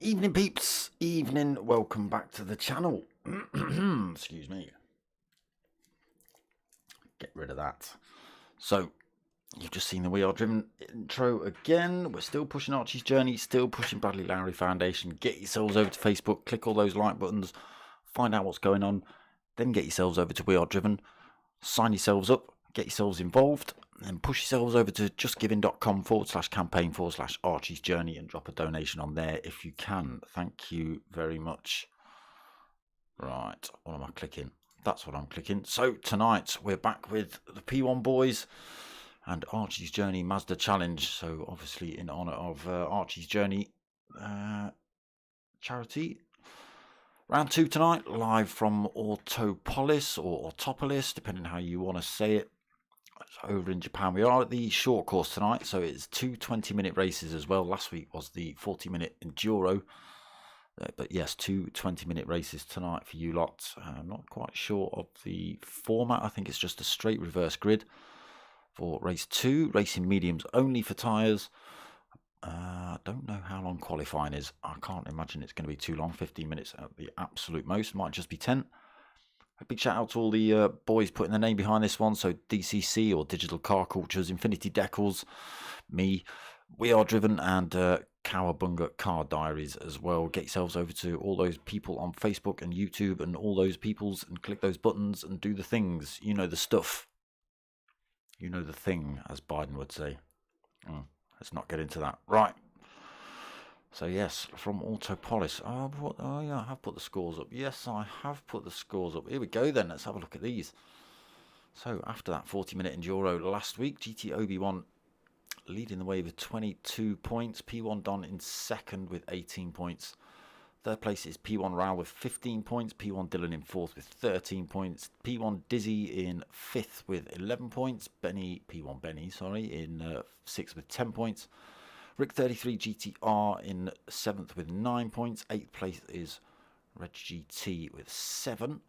Evening peeps, evening, welcome back to the channel. Excuse me. Get rid of that. So, you've just seen the We Are Driven intro again. We're still pushing Archie's Journey, still pushing Bradley Lowry Foundation. Get yourselves over to Facebook, click all those like buttons, find out what's going on, then get yourselves over to We Are Driven, sign yourselves up, get yourselves involved, and push yourselves over to justgiving.com/campaign/Archie's Journey and drop a donation on there if you can. Thank you very much. Right, what am I clicking? That's what I'm clicking. So tonight we're back with the P1 boys and Archie's Journey Mazda Challenge. So obviously in honour of Archie's Journey charity. Round 2 tonight, live from Autopolis or Autopolis, depending how you want to say it. Over in Japan. We are at the short course tonight, so it's 2 20-minute races as well. Last week was the 40-minute enduro, but yes, 2 20-minute races tonight for you lot. I'm not quite sure of the format. I think it's just a straight reverse grid for race 2, racing mediums only for tyres. I don't know how long qualifying is. I can't imagine it's going to be too long, 15 minutes at the absolute most, might just be 10. A big shout out to all the boys putting their name behind this one. So DCC or Digital Car Cultures, Infinity Decals, me, We Are Driven, and Cowabunga Car Diaries as well. Get yourselves over to all those people on Facebook and YouTube and all those peoples and click those buttons and do the things. You know the stuff. You know the thing, as Biden would say. Let's not get into that. Right. So yes, from Autopolis. Oh yeah, I have put the scores up. Yes, I have put the scores up. Here we go then. Let's have a look at these. So after that 40-minute enduro last week, GT Obi-Wan leading the way with 22 points. P1 Don in second with 18 points. Third place is P1 Ral with 15 points. P1 Dylan in fourth with 13 points. P1 Dizzy in fifth with 11 points. P1 Benny, in sixth with 10 points. Rick 33 GTR in 7th with 9 points. 8th place is Red GT with 7.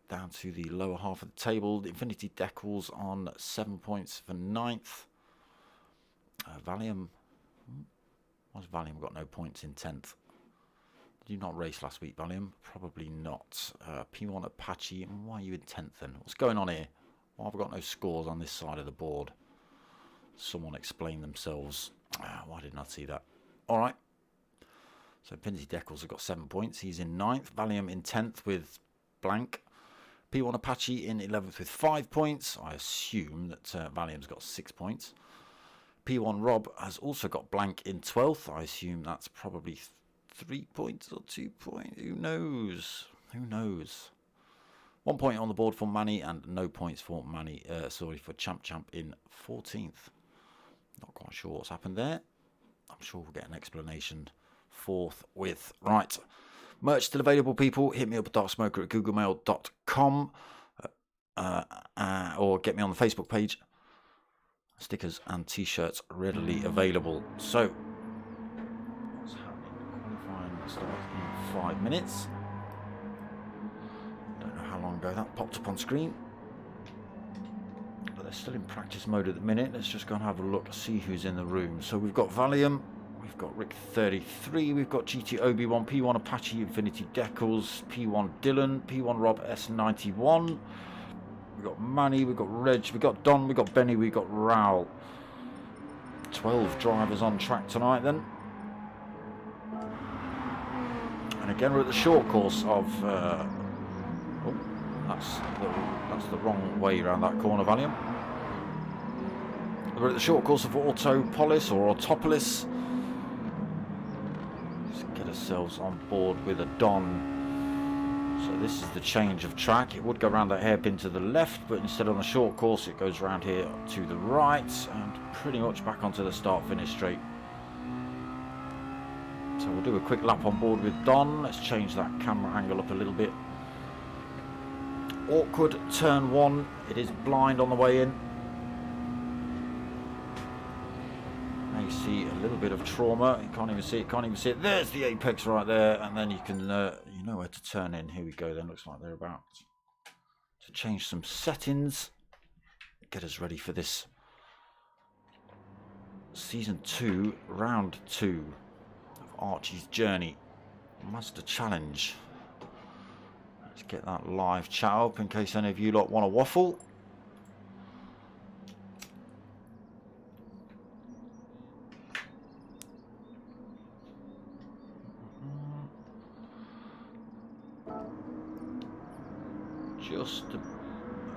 Down to the lower half of the table, the Infinity Decals on 7 points for 9th. Valium. Why's Valium got no points in 10th? Did you not race last week, Valium? Probably not. P1 Apache. Why are you in 10th then? What's going on here? Why have I got no scores on this side of the board? Someone explain themselves. Why didn't I see that? All right. So Infinity Decals have got 7 points. He's in 9th. Valium in 10th with blank. P1 Apache in 11th with 5 points. I assume that Valium's got 6 points. P1 Rob has also got blank in 12th. I assume that's probably 3 points or 2 points. Who knows? Who knows? 1 point on the board for Manny and no points for Manny. For Champ in 14th. Not quite sure what's happened there. I'm sure we'll get an explanation forthwith. Right. Merch still available, people. Hit me up at darksmoker@googlemail.com or get me on the Facebook page. Stickers and t-shirts readily available. So, what's happening? Qualifying starts in 5 minutes. Don't know how long ago that popped up on screen. But they're still in practice mode at the minute. Let's just go and have a look, see who's in the room. So we've got Valium, we've got Rick 33, we've got GT Obi-Wan, P1 Apache, Infinity Decals, P1 Dylan, P1 Rob S91. We've got Manny, we've got Reg, we've got Don, we've got Benny, we've got Raoul. 12 drivers on track tonight then. And again we're at the short course of That's the wrong way around that corner, Valium. We're at the short course of Autopolis or Autopolis. Let's get ourselves on board with a Don. So this is the change of track. It would go around that hairpin to the left, but instead on the short course it goes around here to the right and pretty much back onto the start-finish straight. So we'll do a quick lap on board with Don. Let's change that camera angle up a little bit. Awkward turn 1. It is blind on the way in. Now you see a little bit of trauma. You can't even see it, can't even see it. There's the apex right there, and then you can you know where to turn in. Here we go then. Looks like they're about to change some settings. Get us ready for this Season 2, Round 2 of Archie's Journey Mazda Challenge. Let's get that live chat up in case any of you lot want to waffle.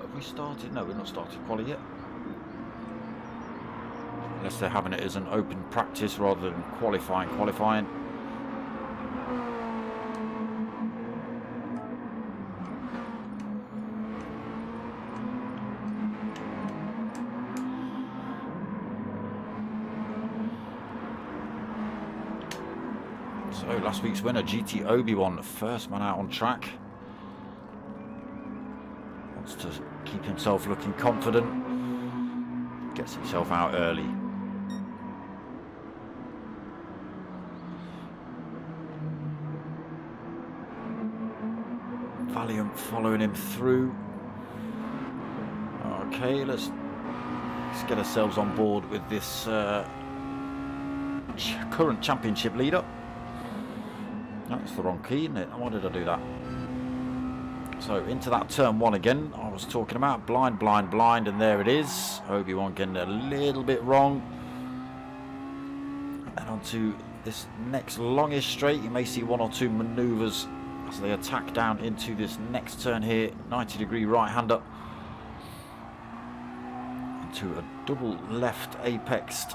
Have we started? No, we've not started quali yet. Unless they're having it as an open practice rather than qualifying. So last week's winner, GT Obi-Wan, first man out on track. Wants to keep himself looking confident. Gets himself out early. Valiant following him through. Okay, let's get ourselves on board with this current championship leader. That's the wrong key, isn't it? Why did I do that? So into that turn 1 again. I was talking about blind, and there it is. Obi-Wan getting a little bit wrong. And onto this next longish straight. You may see 1 or 2 manoeuvres as they attack down into this next turn here. 90-degree right-hander into a double left apexed.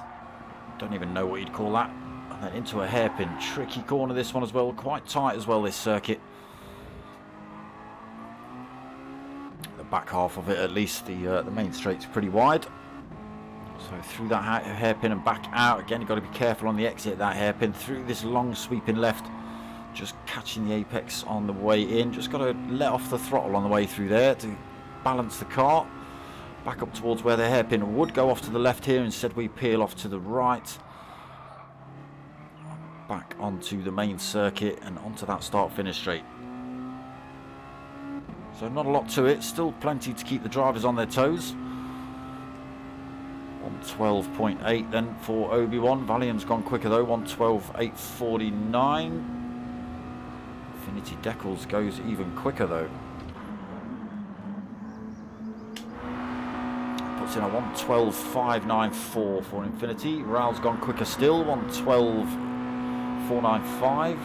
Don't even know what you'd call that. And then into a hairpin. Tricky corner this one as well. Quite tight as well, this circuit. The back half of it, at least, the main straight's pretty wide. So through that hairpin and back out. Again, you've got to be careful on the exit of that hairpin. Through this long sweeping left. Just catching the apex on the way in. Just got to let off the throttle on the way through there to balance the car. Back up towards where the hairpin would go off to the left here. Instead, we peel off to the right. Back onto the main circuit and onto that start-finish straight. So not a lot to it. Still plenty to keep the drivers on their toes. 112.8 then for Obi-Wan. Valium's gone quicker though. 112.849. Infinity Decals goes even quicker though. Puts in a 112.594 for Infinity. Ral's gone quicker still. 112.495.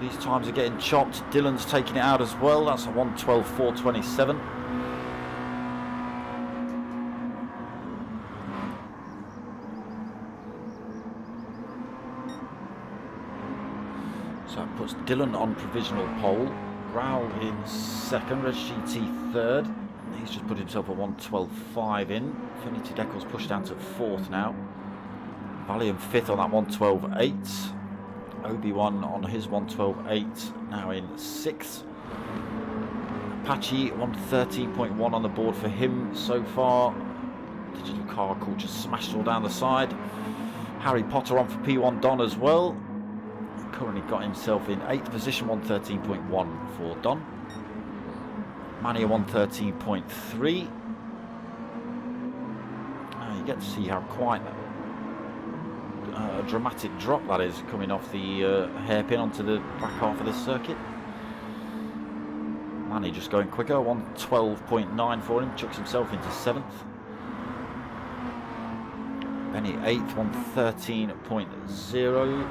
These times are getting chopped. Dylan's taking it out as well. That's a 112.427. So that puts Dylan on provisional pole. Ral in second. Red GT third. He's just put himself a 112.5 in. Infinity Decals pushed down to fourth now. Valium fifth on that 112.8. Obi-Wan on his 112.8, now in 6th. Apache 113.1 on the board for him so far. Digital car call just smashed all down the side. Harry Potter on for P1 Don as well. Currently got himself in 8th position, 113.1 for Don. Mania 113.3. You get to see how quite a dramatic drop that is coming off the hairpin onto the back half of this circuit. Manny just going quicker, 112.9 for him, chucks himself into 7th. Benny 8th, 113.0.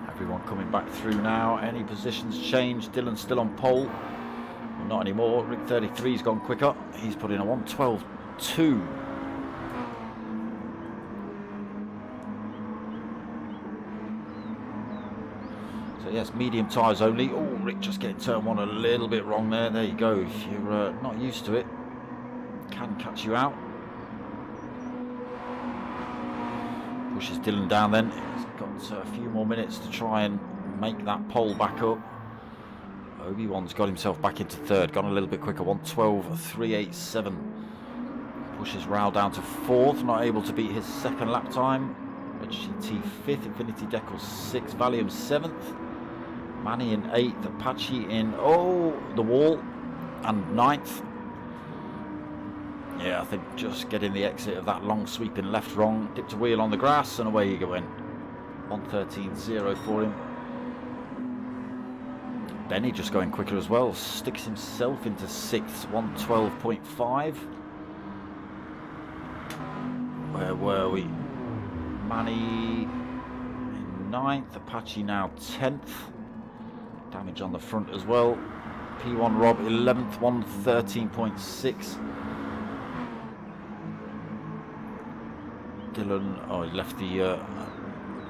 Everyone coming back through now. Any positions changed? Dylan's still on pole. Well, not anymore. Rick 33's gone quicker. He's put in a 1:12.2. So yes, medium tyres only. Oh, Rick just getting turn one a little bit wrong there. There you go. If you're not used to it, can catch you out. Pushes Dylan down then. He's got a few more minutes to try and make that pole back up. Obi-Wan's got himself back into third. Gone a little bit quicker. 1:12.387. Pushes Raoul down to fourth. Not able to beat his second lap time. GT fifth. Infinity Decals sixth. Valium seventh. Manny in eighth. Apache in the wall and ninth. Yeah, I think just getting the exit of that long sweeping left wrong. Dipped a wheel on the grass and away you go in. 1:13.0 for him. Benny just going quicker as well. Sticks himself into sixth. 1:12.5. Where were we? Manny in ninth. Apache now 10th. Damage on the front as well. P1 Rob 11th. 1:13.6. Dylan, he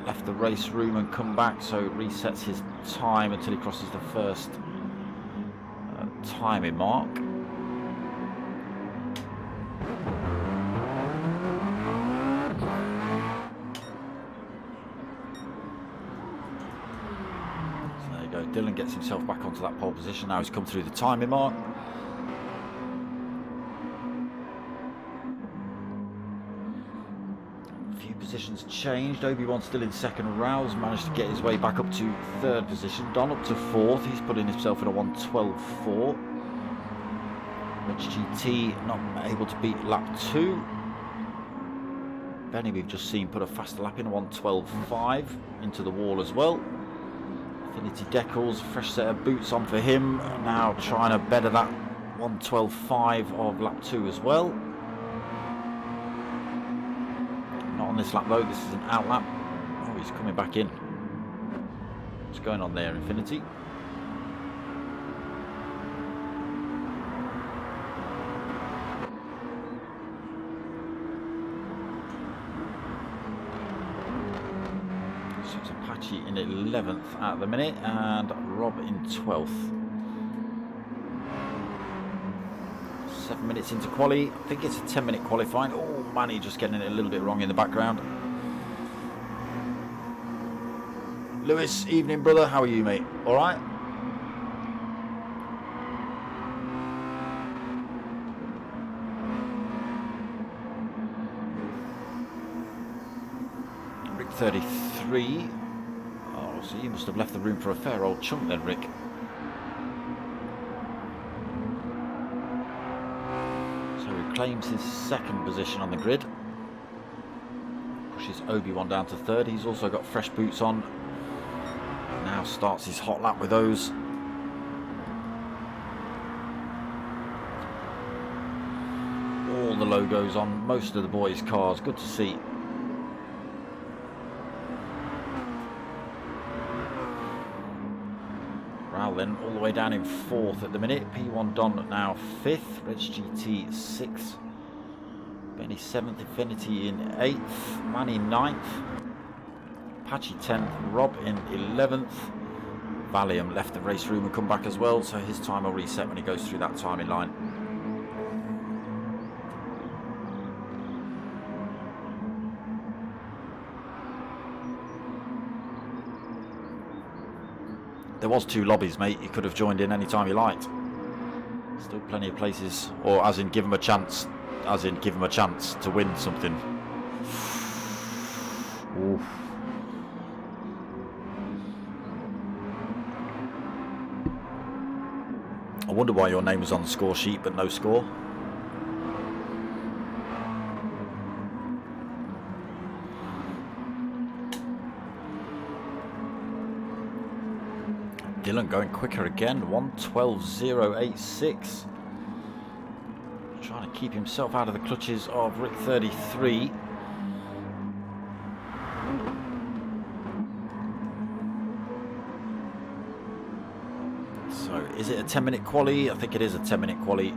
left the race room and come back, so it resets his time until he crosses the first timing mark. So there you go. Dylan gets himself back onto that pole position. Now he's come through the timing mark. Positions changed. Obi-Wan still in second. Rouse managed to get his way back up to third position. Don up to fourth. He's putting himself in a 1:12.4. HGT not able to beat lap 2. Benny we've just seen put a faster lap in, a 1:12.5 into the wall as well. Infinity Decals, fresh set of boots on for him. Now trying to better that 1:12.5 of lap 2 as well. Not on this lap though, this is an out lap. Oh, he's coming back in. What's going on there, Infinity? So it's Apache in 11th at the minute and Rob in 12th. 7 minutes into quali. I think it's a 10-minute qualifying. Oh, Manny just getting it a little bit wrong in the background. Lewis, evening brother. How are you, mate? All right? Rick 33. Oh, so you must have left the room for a fair old chunk then, Rick. Claims his second position on the grid. Pushes Obi-Wan down to third. He's also got fresh boots on. Now starts his hot lap with those. All the logos on most of the boys' cars. Good to see. Then all the way down in fourth at the minute. P1 Don now fifth. Reg GT sixth. Benny seventh. Infinity in eighth. Manny ninth. Apache 10th. Rob in 11th. Valium left the race room and come back as well, so his time will reset when he goes through that timing line. There was 2 lobbies, mate. You could have joined in any time you liked. Still plenty of places, or as in give him a chance, to win something. Oof. I wonder why your name was on the score sheet but no score. Dylan going quicker again, 1:12.086. Trying to keep himself out of the clutches of Rick 33. Is it a 10-minute quali? I think it is a 10-minute quali.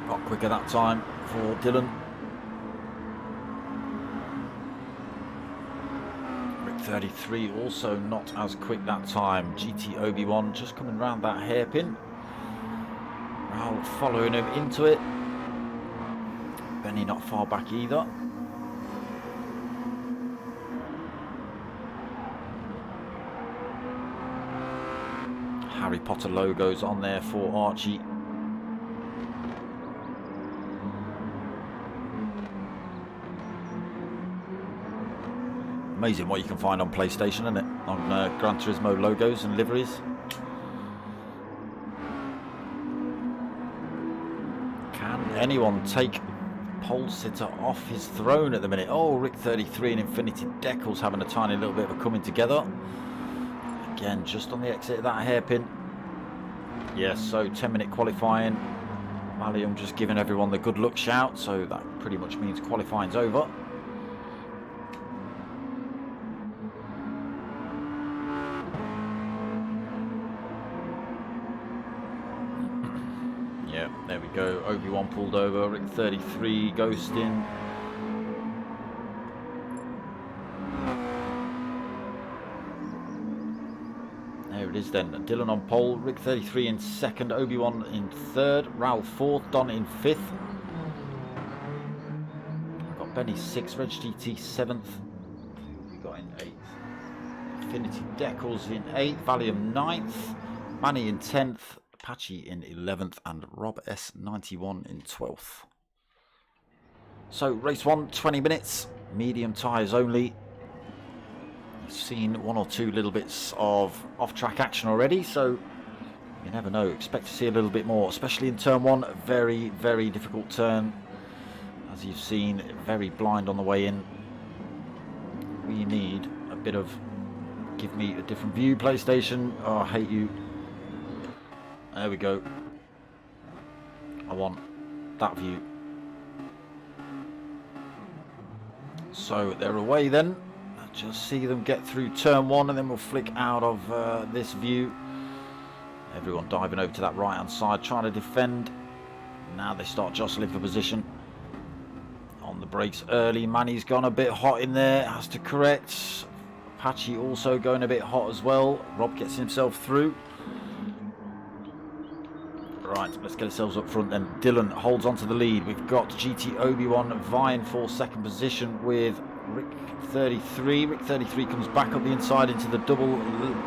Got quicker that time for Dylan. Rick 33 also not as quick that time. GT Obi-Wan just coming around that hairpin. Raul following him into it. Benny not far back either. Harry Potter logos on there for Archie. Amazing what you can find on PlayStation, isn't it? On Gran Turismo logos and liveries. Can anyone take pole sitter off his throne at the minute? Oh, Rick 33 and Infinity Decals having a tiny little bit of a coming together. Again, just on the exit of that hairpin. Yes, so 10-minute qualifying. Valium just giving everyone the good luck shout, so that pretty much means qualifying's over. Yeah, there we go. Obi-Wan pulled over. Rick 33 ghosting. There it is then. Dylan on pole, Rick 33 in second, Obi-Wan in third, Raul fourth, Don in fifth. I've got Benny sixth, Reg GT seventh. We got in eighth. Infinity Decals in eighth, Valium ninth, Manny in 10th, Apache in 11th, and Rob S91 in 12th. So race 1, 20 minutes, medium tyres only. Seen one or two little bits of off-track action already, so you never know. Expect to see a little bit more, especially in turn 1. A very, very difficult turn, as you've seen. Very blind on the way in. We need a bit of give me a different view, PlayStation. Oh, I hate you. There we go. I want that view. So they're away then. Just see them get through turn 1 and then we'll flick out of this view. Everyone diving over to that right hand side trying to defend. Now they start jostling for position. On the brakes early. Manny's gone a bit hot in there, has to correct. Apache also going a bit hot as well. Rob gets himself through. Right, let's get ourselves up front then. Dylan holds on to the lead. We've got GT Obi-Wan vying for second position with Rick 33. Rick 33 comes back up the inside into the double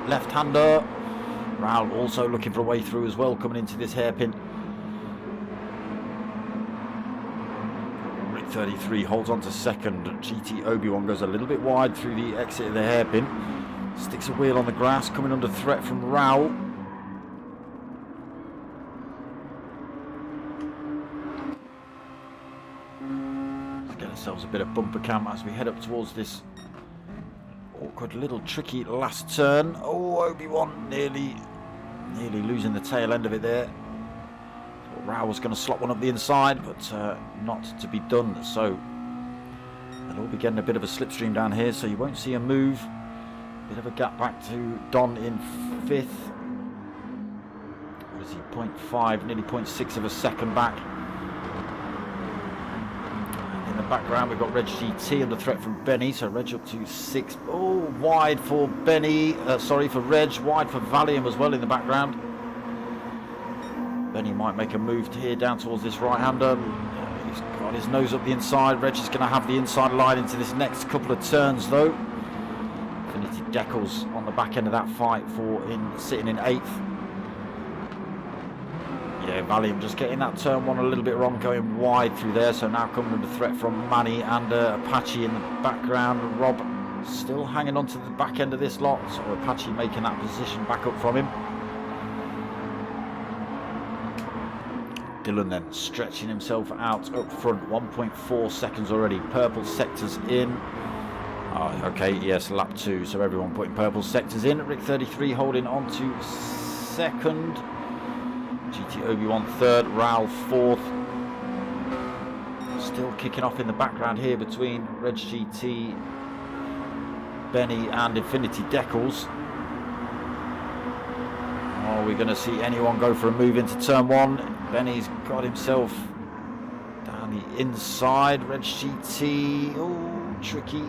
left-hander. Raul also looking for a way through as well, coming into this hairpin. Rick 33 holds on to second. GT Obi-Wan goes a little bit wide through the exit of the hairpin. Sticks a wheel on the grass, coming under threat from Raul. Ourselves a bit of bumper cam as we head up towards this awkward little tricky last turn. Oh, Obi-Wan nearly losing the tail end of it there. Raul was going to slot one up the inside, but not to be done. So they'll all be getting a bit of a slipstream down here, so you won't see a move. Bit of a gap back to Don in 5th. What is he? 0.5, nearly 0.6 of a second back. In the background we've got Reg GT under threat from Benny, so Reg up to 6th. Oh, wide for Benny, sorry for Reg, wide for Valium as well in the background. Benny might make a move here down towards this right-hander. He's got his nose up the inside. Reg is going to have the inside line into this next couple of turns though. Infinity Decals on the back end of that fight sitting in 8th. Yeah, Valium just getting that turn 1 a little bit wrong, going wide through there. So now coming under threat from Manny and Apache in the background. Rob still hanging on to the back end of this lot. So Apache making that position back up from him. Dylan then stretching himself out up front. 1.4 seconds already. Purple sectors in. Oh, okay, yes, lap 2. So everyone putting purple sectors in. Rick 33 holding on to 2nd. GT Obi-Wan 3rd, Raul 4th. Still kicking off in the background here between Reg GT Benny and Infinity Decals. Are we going to see anyone go for a move into turn 1? Benny's got himself down the inside. Reg GT, oh, tricky.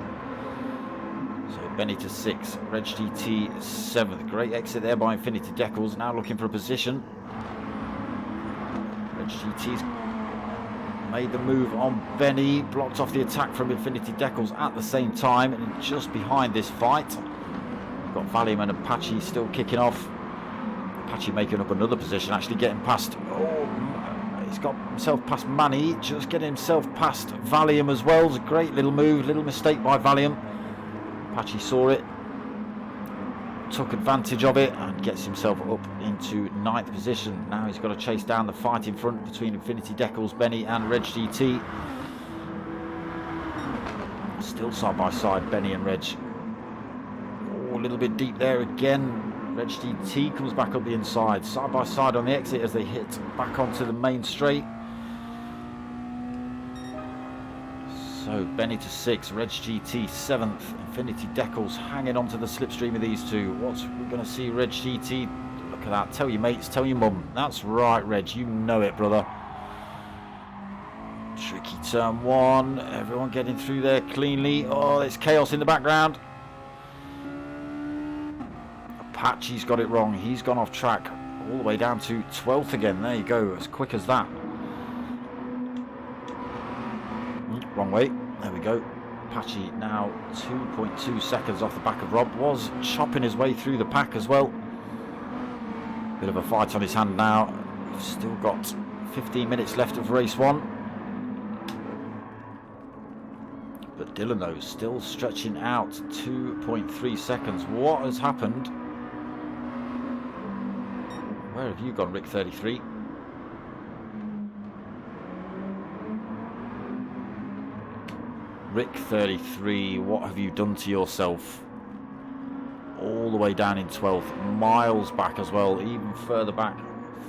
So Benny to 6, Reg GT 7th. Great exit there by Infinity Decals. Now looking for a position. Reg GT's made the move on Benny, blocked off the attack from Infinity Decals at the same time, and just behind this fight, we've got Valium and Apache still kicking off. Apache making up another position, actually getting past, he's got himself past Manny, just getting himself past Valium as well. It's a great little move, little mistake by Valium. Apache saw it, took advantage of it, and gets himself up into 9th position. Now he's got to chase down the fight in front between Infinity Decals, Benny and Reg GT. Still side by side, Benny and Reg. Oh, a little bit deep there again. Reg GT comes back up the inside, side by side on the exit as they hit back onto the main straight. So Benny to 6, Reg GT 7th, Infinity Decals hanging on to the slipstream of these two. What's we're going to see Reg GT? Look at that. Tell your mates, tell your mum. That's right, Reg. You know it, brother. Tricky turn 1. Everyone getting through there cleanly. Oh, there's chaos in the background. Apache's got it wrong. He's gone off track all the way down to 12th again. There you go. As quick as that. Wrong way. There we go. Apache now 2.2 seconds off the back of Rob. Was chopping his way through the pack as well. Bit of a fight on his hand now. We've still got 15 minutes left of race 1. But Dylan, though, still stretching out 2.3 seconds. What has happened? Where have you gone, Rick 33? Rick 33, what have you done to yourself? All the way down in 12th, miles back as well, even further back,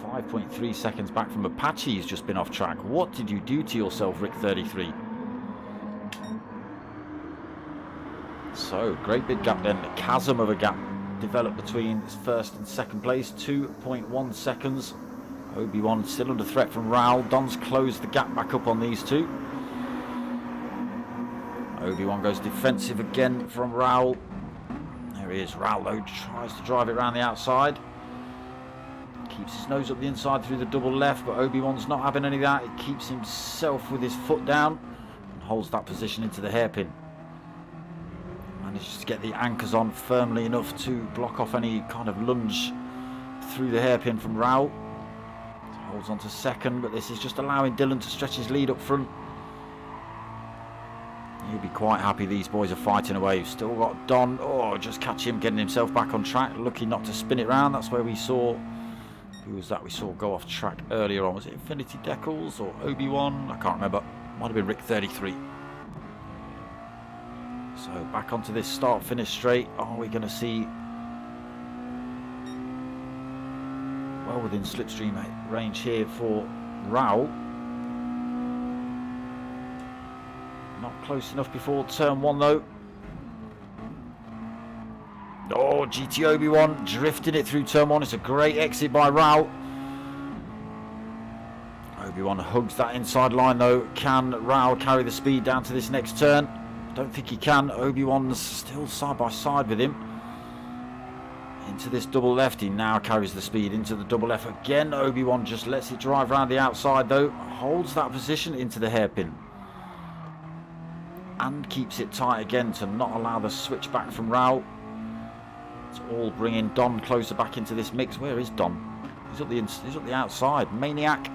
5.3 seconds back from Apache. He's just been off track. What did you do to yourself, Rick 33? So, great big gap then, a chasm of a gap developed between first and second place, 2.1 seconds. Obi-Wan still under threat from Raul. Don's closed the gap back up on these two. Obi-Wan goes defensive again from Raul. There he is. Raul, though, tries to drive it around the outside. Keeps his nose up the inside through the double left, but Obi-Wan's not having any of that. He keeps himself with his foot down and holds that position into the hairpin. Manages to get the anchors on firmly enough to block off any kind of lunge through the hairpin from Raul. Holds on to second, but this is just allowing Dylan to stretch his lead up front. He'll be quite happy these boys are fighting away. Still got Don. Oh, just catch him getting himself back on track. Lucky not to spin it round. That's where we saw... Who was that we saw go off track earlier on? Was it Infinity Decals or Obi-Wan? I can't remember. Might have been Rick 33. So back onto this start-finish straight. Are we going to see... Well within slipstream range here for Raul. Not close enough before turn 1 though. Oh, GT Obi-Wan drifting it through turn 1. It's a great exit by Raul. Obi-Wan hugs that inside line though. Can Raul carry the speed down to this next turn? Don't think he can. Obi-Wan's still side by side with him. Into this double left. He now carries the speed into the double left again. Obi-Wan just lets it drive around the outside though. Holds that position into the hairpin. And keeps it tight again to not allow the switch back from Raul. It's all bringing Don closer back into this mix. Where is Don? He's up the outside. Maniac.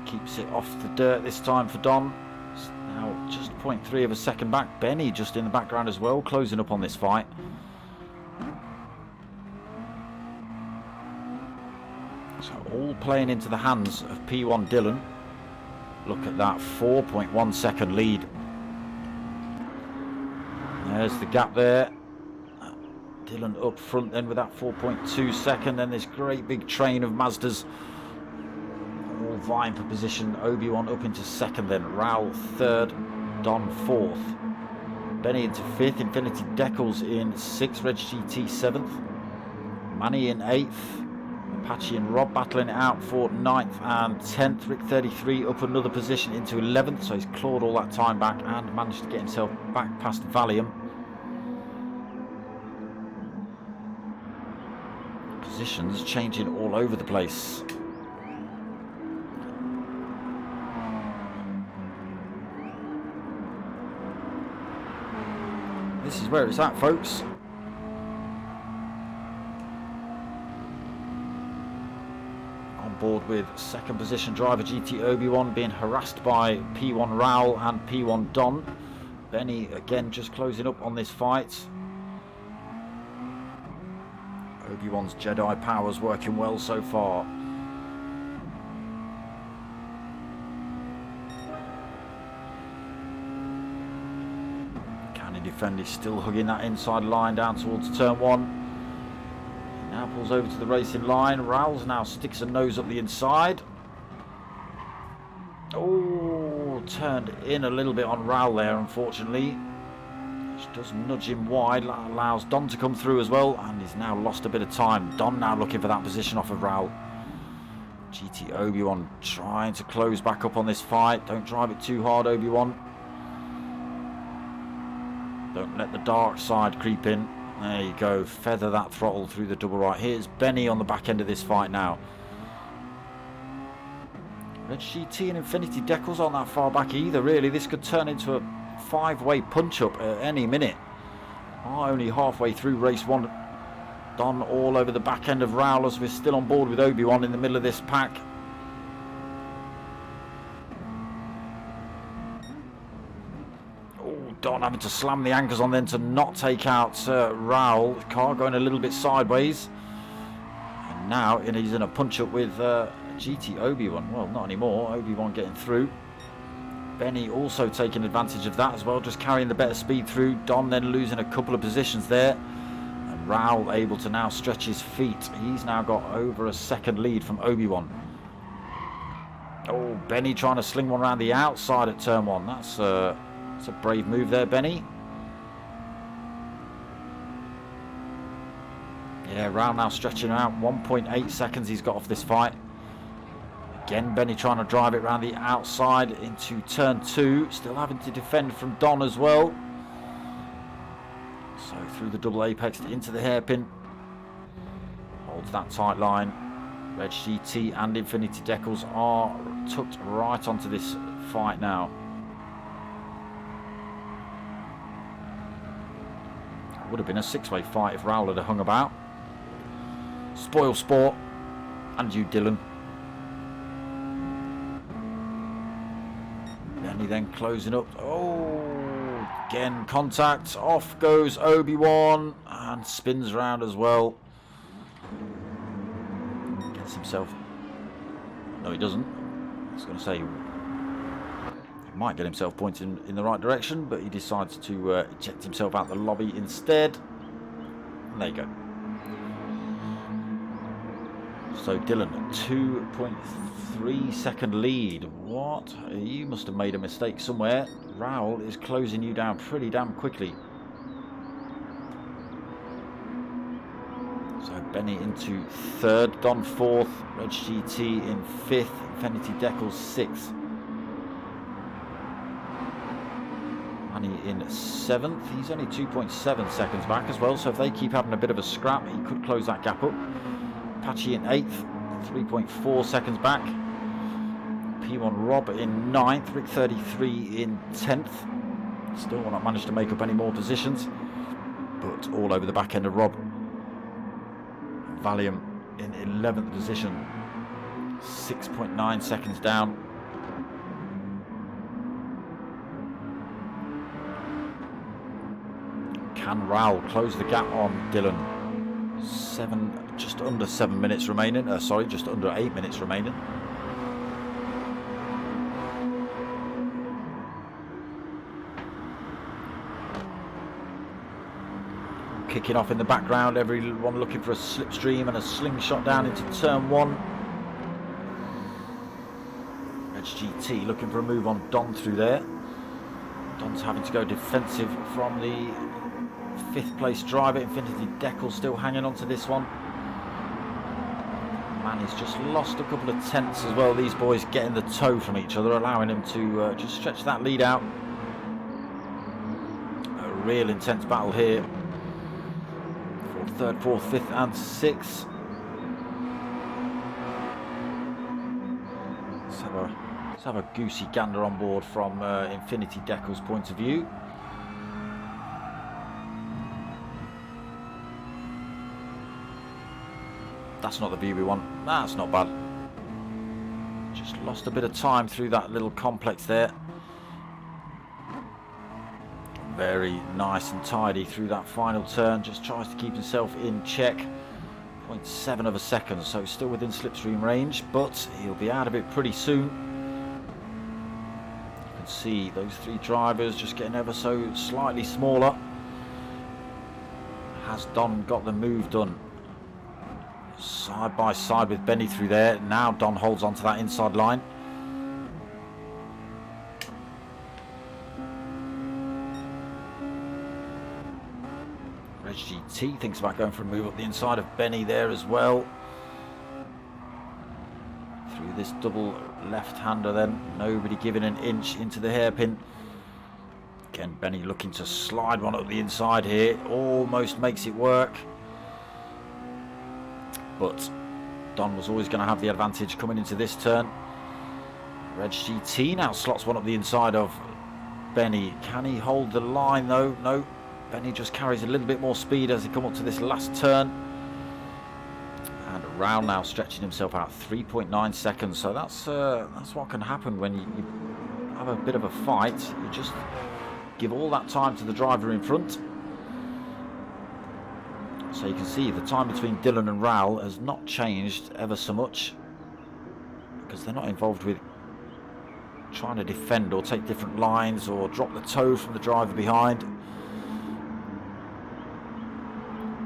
Keeps it off the dirt this time for Don. It's now just 0.3 of a second back. Benny just in the background as well, closing up on this fight. So all playing into the hands of P1 Dylan. Look at that 4.1 second lead. There's the gap there. Dylan up front then with that 4.2 second. Then this great big train of Mazdas all vying for position. Obi-Wan up into second, then Raul third, Don fourth. Benny into fifth, Infinity Decals in sixth, Reg GT seventh, Manny in eighth, Apache and Rob battling it out for 9th and 10th. Rick 33 up another position into 11th, so he's clawed all that time back and managed to get himself back past Valium. Positions changing all over the place. This is where it's at, folks. Board with second position driver GT Obi-Wan being harassed by P1 Raul and P1 Don. Benny again just closing up on this fight. Obi-Wan's Jedi powers working well so far. Can he defend? He's still hugging that inside line down towards turn one. Now pulls over to the racing line. Raul's now sticks a nose up the inside. Oh, turned in a little bit on Raul there, unfortunately. Which does nudge him wide. That allows Don to come through as well. And he's now lost a bit of time. Don now looking for that position off of Raul. GT Obi-Wan trying to close back up on this fight. Don't drive it too hard, Obi-Wan. Don't let the dark side creep in. There you go, feather that throttle through the double right. Here's Benny on the back end of this fight now. Red GT and Infinity Decals aren't that far back either, really. This could turn into a 5-way punch-up at any minute. Only halfway through race one. Don all over the back end of Raul as we're still on board with Obi-Wan in the middle of this pack. Don having to slam the anchors on then to not take out Raul. The car going a little bit sideways. And now he's in a punch-up with GT Obi-Wan. Well, not anymore. Obi-Wan getting through. Benny also taking advantage of that as well, just carrying the better speed through. Don then losing a couple of positions there. And Raul able to now stretch his feet. He's now got over a second lead from Obi-Wan. Oh, Benny trying to sling one around the outside at turn one. That's a brave move there, Benny. Yeah, Raul now stretching out. 1.8 seconds he's got off this fight. Again, Benny trying to drive it around the outside into turn two. Still having to defend from Don as well. So through the double apex into the hairpin. Holds that tight line. Red GT and Infinity Decals are tucked right onto this fight now. Would have been a 6-way fight if Raul had hung about. Spoil sport. And you, Dylan. Benny then closing up. Oh, again contact. Off goes Obi-Wan and spins around as well. Gets himself. No, he doesn't. I was going to say he might get himself pointing in the right direction, but he decides to eject himself out the lobby instead. And there you go. So Dylan, 2.3 second lead. What? You must have made a mistake somewhere. Raul is closing you down pretty damn quickly. So Benny into third, Don fourth, Reg GT in fifth, Infinity Decals sixth. In seventh. He's only 2.7 seconds back as well, so if they keep having a bit of a scrap, he could close that gap up. Apache in eighth, 3.4 seconds back. P1 Rob in ninth, Rick 33 in 10th. Still not managed to make up any more positions, but all over the back end of Rob. Valium in 11th position, 6.9 seconds down. Can Raul close the gap on Dylan? Just under 7 minutes remaining. Sorry, just under 8 minutes remaining. Kicking off in the background, everyone looking for a slipstream and a slingshot down into turn one. GT looking for a move on Don through there. Don's having to go defensive from the 5th place driver. Infinity Deckel still hanging on to this one. Manny's just lost a couple of tenths as well. These boys getting the toe from each other, allowing him to just stretch that lead out. A real intense battle here for 3rd, 4th, 5th and 6th. Let's have a goosey gander on board from Infinity Deckel's point of view. That's not the view we want. That's not bad. Just lost a bit of time through that little complex there. Very nice and tidy through that final turn. Just tries to keep himself in check. 0.7 of a second, so still within slipstream range, but he'll be out of it pretty soon. You can see those 3 drivers just getting ever so slightly smaller. Has Don got the move done? Side by side with Benny through there. Now Don holds on to that inside line. Reg GT thinks about going for a move up the inside of Benny there as well. Through this double left-hander then. Nobody giving an inch into the hairpin. Again, Benny looking to slide one up the inside here. Almost makes it work. But Don was always going to have the advantage coming into this turn. Reg GT now slots one up the inside of Benny. Can he hold the line though? No. Benny just carries a little bit more speed as he come up to this last turn. And around now, stretching himself out 3.9 seconds. So that's what can happen when you have a bit of a fight. You just give all that time to the driver in front. So you can see the time between Dylan and Raoul has not changed ever so much, because they're not involved with trying to defend or take different lines or drop the toe from the driver behind.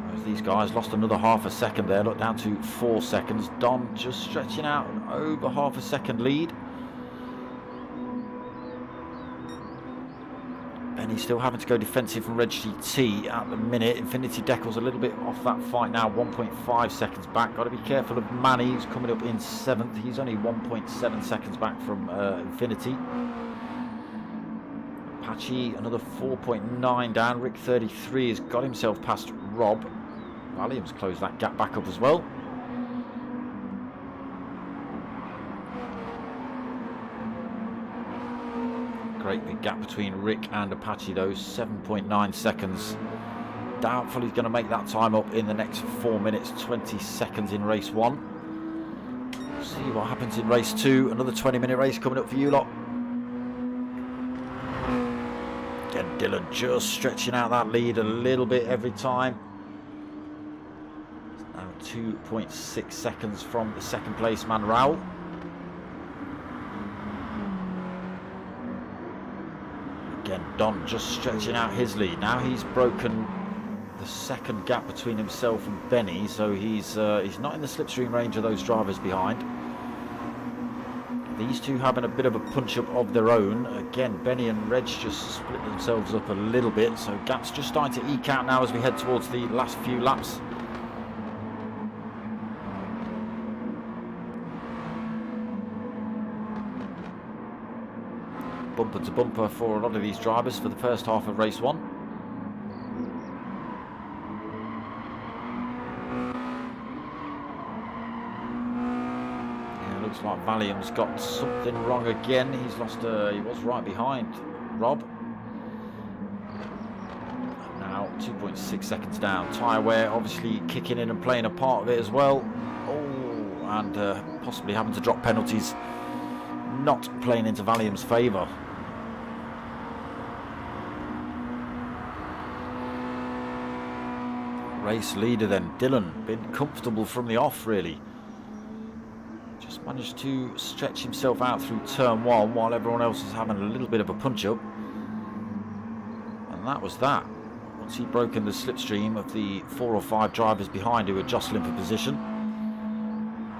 Whereas these guys lost another half a second there, look, down to 4 seconds. Don just stretching out over half a second lead. Benny still having to go defensive from Reg GT at the minute. Infinity Deckel's a little bit off that fight now, 1.5 seconds back. Got to be careful of Manny, who's coming up in 7th. He's only 1.7 seconds back from Infinity. Apache another 4.9 down. Rick 33 has got himself past Rob. Valium's closed that gap back up as well. Great big gap between Rick and Apache, those 7.9 seconds. Doubtful he's going to make that time up in the next 4 minutes 20 seconds in race 1. See what happens in race 2. Another 20-minute race coming up for you lot. Again, Dylan just stretching out that lead a little bit every time. It's now 2.6 seconds from the 2nd place man Raoul. Again, Don just stretching out his lead. Now he's broken the 2nd gap between himself and Benny, so he's not in the slipstream range of those drivers behind. These two having a bit of a punch-up of their own. Again, Benny and Reg just split themselves up a little bit, so gap's just starting to eke out now as we head towards the last few laps. Bumper to bumper for a lot of these drivers for the first half of race 1. Yeah, looks like Valium's got something wrong again. He's lost. He was right behind Rob. Now 2.6 seconds down. Tyre wear obviously kicking in and playing a part of it as well. Oh, and possibly having to drop penalties. Not playing into Valium's favour. Race leader then, Dylan, been comfortable from the off really. Just managed to stretch himself out through turn 1 while everyone else is having a little bit of a punch up. And that was that. Once he'd broken the slipstream of the 4 or 5 drivers behind who were jostling for position,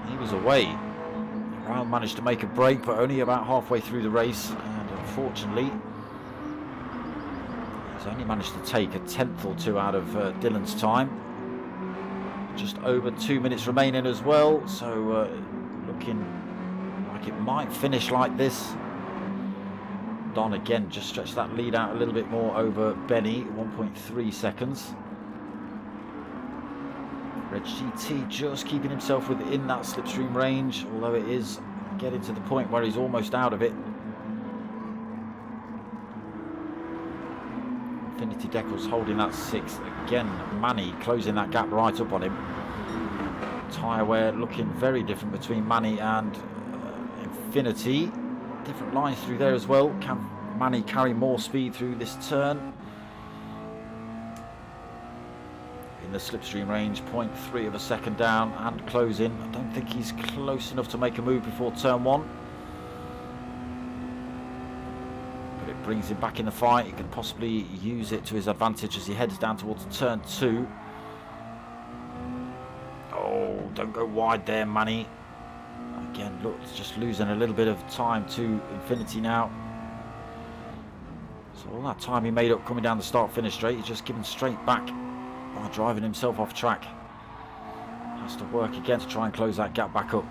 he was away. Raul managed to make a break, but only about halfway through the race, and unfortunately he's only managed to take a tenth or two out of Dylan's time. Just over 2 minutes remaining as well, so looking like it might finish like this. Don again just stretched that lead out a little bit more over Benny, 1.3 seconds. Red GT just keeping himself within that slipstream range, although it is getting to the point where he's almost out of it. Infinity Decals holding that 6th. Again, Manny closing that gap right up on him. Tyre wear looking very different between Manny and Infinity. Different lines through there as well. Can Manny carry more speed through this turn? In the slipstream range, 0.3 of a second down and closing. I don't think he's close enough to make a move before turn 1. But it brings him back in the fight. He can possibly use it to his advantage as he heads down towards turn 2. Oh, don't go wide there, Manny. Again, look, just losing a little bit of time to Infinity now. So all that time he made up coming down the start-finish straight, he's just given straight back by driving himself off track. Has to work again to try and close that gap back up.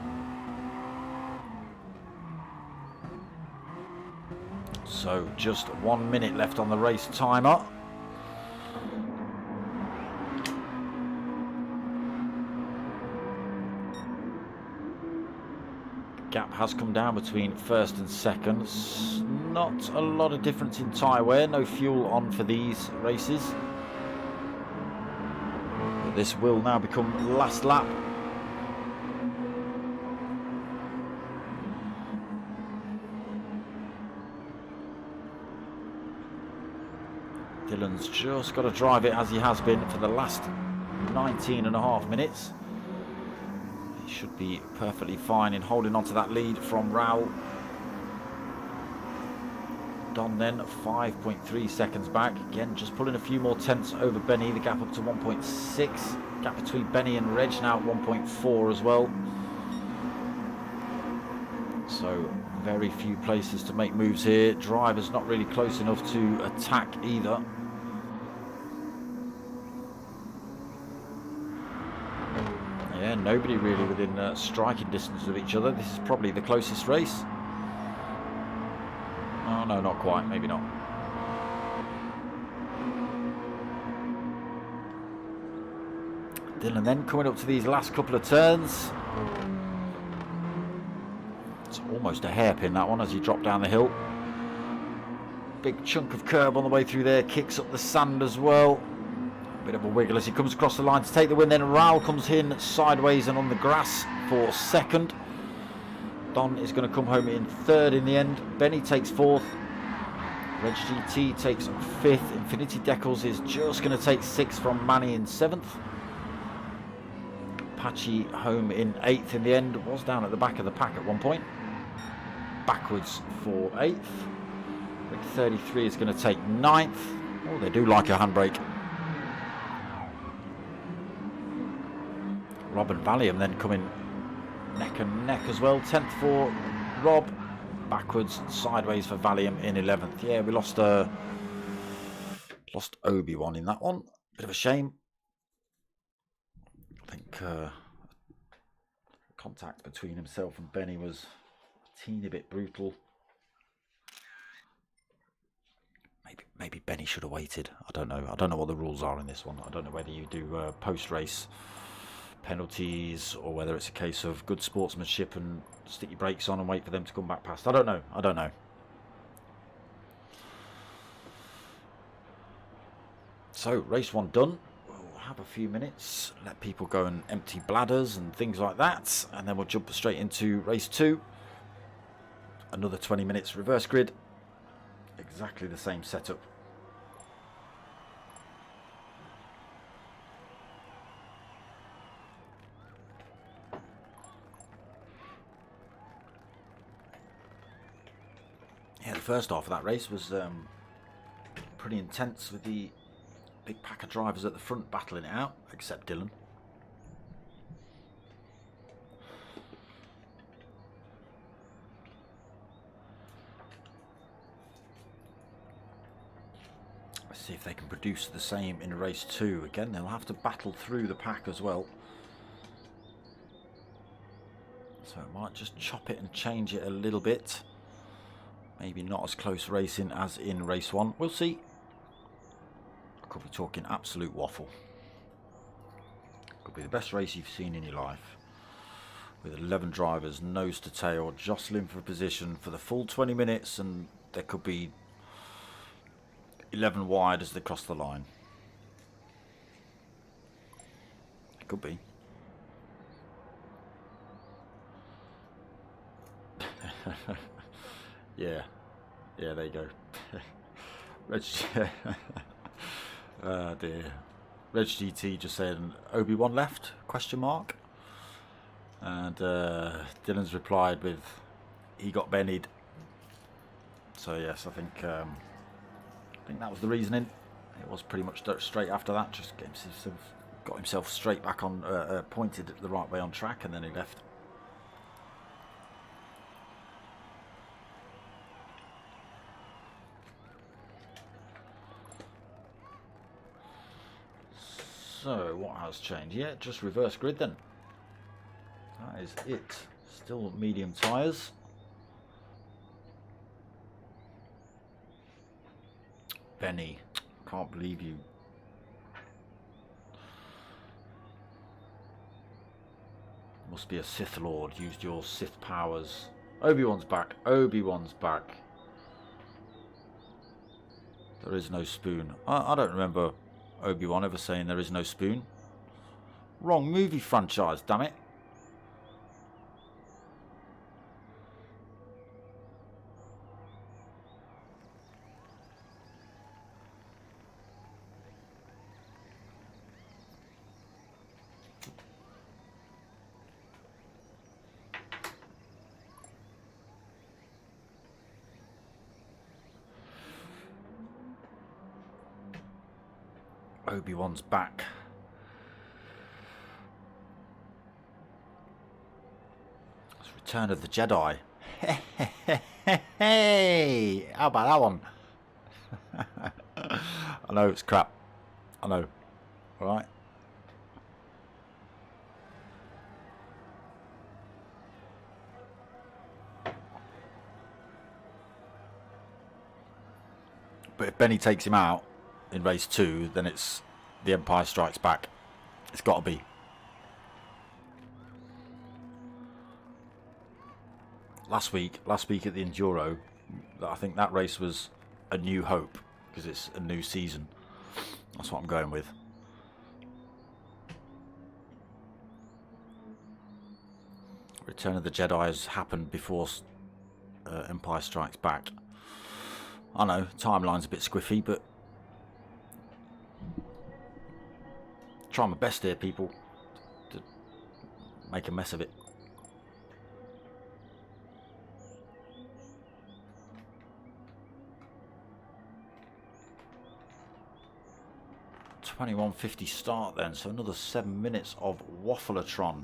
So just 1 minute left on the race timer. Gap has come down between first and second. Not a lot of difference in tyre wear. No fuel on for these races. But this will now become last lap. Dylan's just got to drive it as he has been for the last 19.5 minutes. He should be perfectly fine in holding on to that lead from Raul. Don then 5.3 seconds back. Again, just pulling a few more tenths over Benny. The gap up to 1.6. Gap between Benny and Reg now at 1.4 as well. So very few places to make moves here. Driver's not really close enough to attack either. Yeah, nobody really within striking distance of each other. This is probably the closest race. Oh no, not quite, maybe not. Dylan then coming up to these last couple of turns. It's almost a hairpin, that one, as he dropped down the hill. Big chunk of curb on the way through there, kicks up the sand as well. Bit of a wiggle as he comes across the line to take the win. Then Raul comes in sideways and on the grass for second. Don is going to come home in third in the end. Benny takes fourth. Reg GT takes fifth. Infinity Decals is just going to take sixth from Manny in seventh. Apache home in eighth in the end. Was down at the back of the pack at one point. Backwards for eighth. Rig 33 is going to take ninth. Oh, they do like a handbrake. Rob and Valium then coming neck and neck as well. 10th for Rob, backwards and sideways for Valium in 11th. Yeah, we lost Obi-Wan in that one. Bit of a shame. I think contact between himself and Benny was a teeny bit brutal. Maybe Benny should have waited. I don't know. I don't know what the rules are in this one. I don't know whether you do post-race penalties or whether it's a case of good sportsmanship and stick your brakes on and wait for them to come back past. I don't know. So race one done. We'll have a few minutes, let people go and empty bladders and things like that, and then we'll jump straight into race two. Another 20 minutes reverse grid, exactly the same setup. Yeah, the first half of that race was pretty intense with the big pack of drivers at the front battling it out, except Dylan. See if they can produce the same in race 2. Again, they'll have to battle through the pack as well. So it might just chop it and change it a little bit. Maybe not as close racing as in race 1. We'll see. I could be talking absolute waffle. Could be the best race you've seen in your life. With 11 drivers nose to tail jostling for position for the full 20 minutes, and there could be 11 wide as they cross the line. It could be. Yeah, there you go. Oh dear. Reg GT just saying Obi-Wan left? Question mark. And Dylan's replied with he got bennied. So yes, I think that was the reasoning. It was pretty much straight after that. Just got himself straight back on, pointed the right way on track, and then he left. So, what has changed? Yeah, just reverse grid then. That is it. Still medium tyres. Benny, can't believe you. Must be a Sith Lord. Used your Sith powers. Obi-Wan's back. Obi-Wan's back. There is no spoon. I don't remember Obi-Wan ever saying there is no spoon. Wrong movie franchise, damn it. Obi-Wan's back. It's Return of the Jedi. Hey, how about that one? I know it's crap. I know. All right. But if Benny takes him out in race 2, then it's The Empire Strikes Back. It's got to be. Last week at the Enduro, I think that race was A New Hope, because it's a new season. That's what I'm going with. Return of the Jedi has happened before Empire Strikes Back. I know, timeline's a bit squiffy, but try my best here, people, to make a mess of it. $21.50 start then, so another 7 minutes of Waffleatron.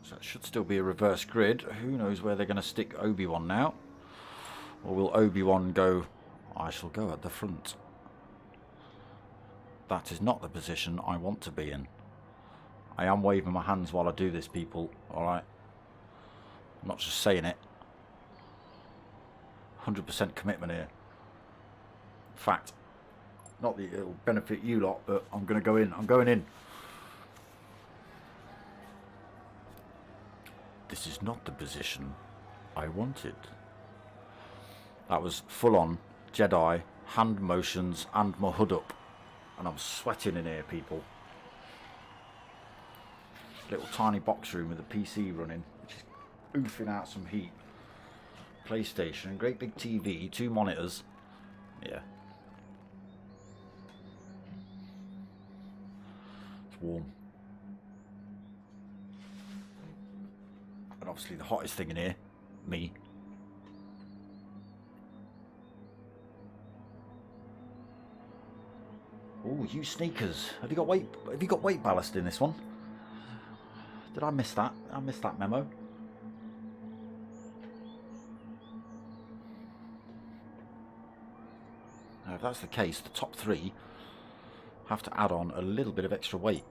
So it should still be a reverse grid. Who knows where they're going to stick Obi-Wan now? Or will Obi-Wan go, I shall go at the front? That is not the position I want to be in. I am waving my hands while I do this, people, alright? I'm not just saying it. 100% commitment here. Fact. Not that it'll benefit you lot, but I'm going to go in. I'm going in. This is not the position I wanted. That was full on Jedi, hand motions and my hood up. And I'm sweating in here, people. Little tiny box room with a PC running, which is oofing out some heat. PlayStation, great big TV, 2 monitors. Yeah. It's warm. And obviously the hottest thing in here, me. Oh, you sneakers. Have you got weight ballast in this one? Did I miss that? I missed that memo. Now, if that's the case, the top three have to add on a little bit of extra weight.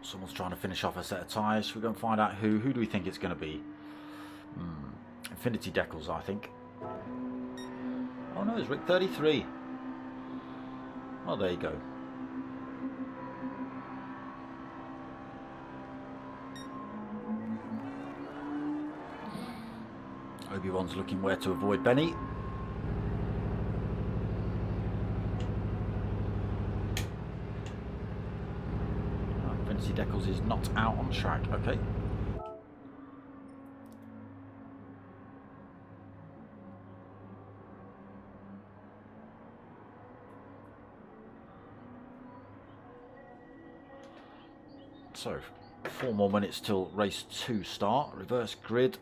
Someone's trying to finish off a set of tyres. Should we go and find out who? Who do we think it's going to be? Infinity Decals, I think. Oh no, it's Rick 33. Oh, there you go. Obi-Wan's looking where to avoid Benny. Infinity Decals is not out on track. Okay. So, 4 more minutes till race 2 start. Reverse grid.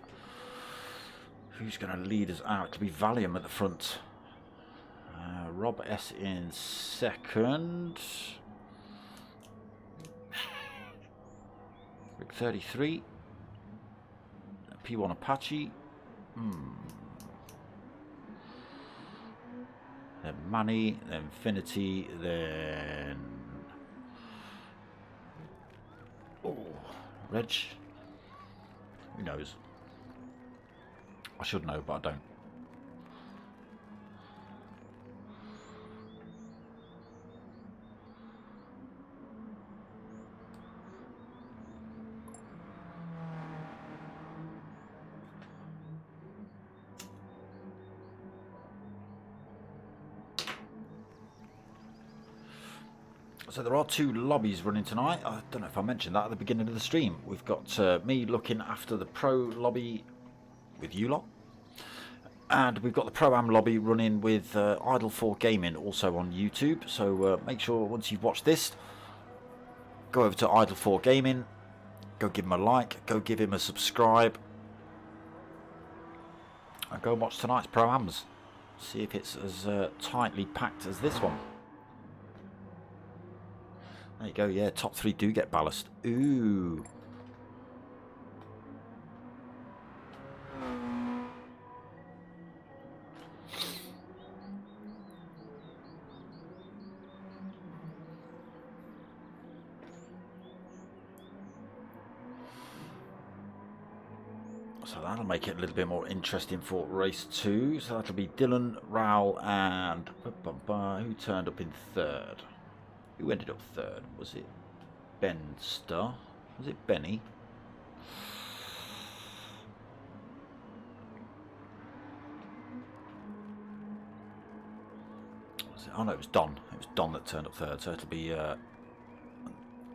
Who's going to lead us out? It'll be Valium at the front. Rob S in second. Rick 33. P1 Apache. Then Manny. Then Infinity. Then... Oh, Reg. Who knows? I should know, but I don't. So there are 2 lobbies running tonight. I don't know if I mentioned that at the beginning of the stream. We've got me looking after the pro lobby with you lot, and we've got the Pro-Am lobby running with Idle 4 Gaming, also on YouTube. So make sure once you've watched this, go over to Idle 4 Gaming, go give him a like, go give him a subscribe, and go and watch tonight's Pro-Ams. See if it's as tightly packed as this one. There you go, yeah, top 3 do get ballast. Ooh. So that'll make it a little bit more interesting for race 2. So that'll be Dylan, Raoul, and who turned up in 3rd? Who ended up 3rd? Was it Benster? Was it Benny? Was it? Oh no, it was Don. It was Don that turned up 3rd. So it'll be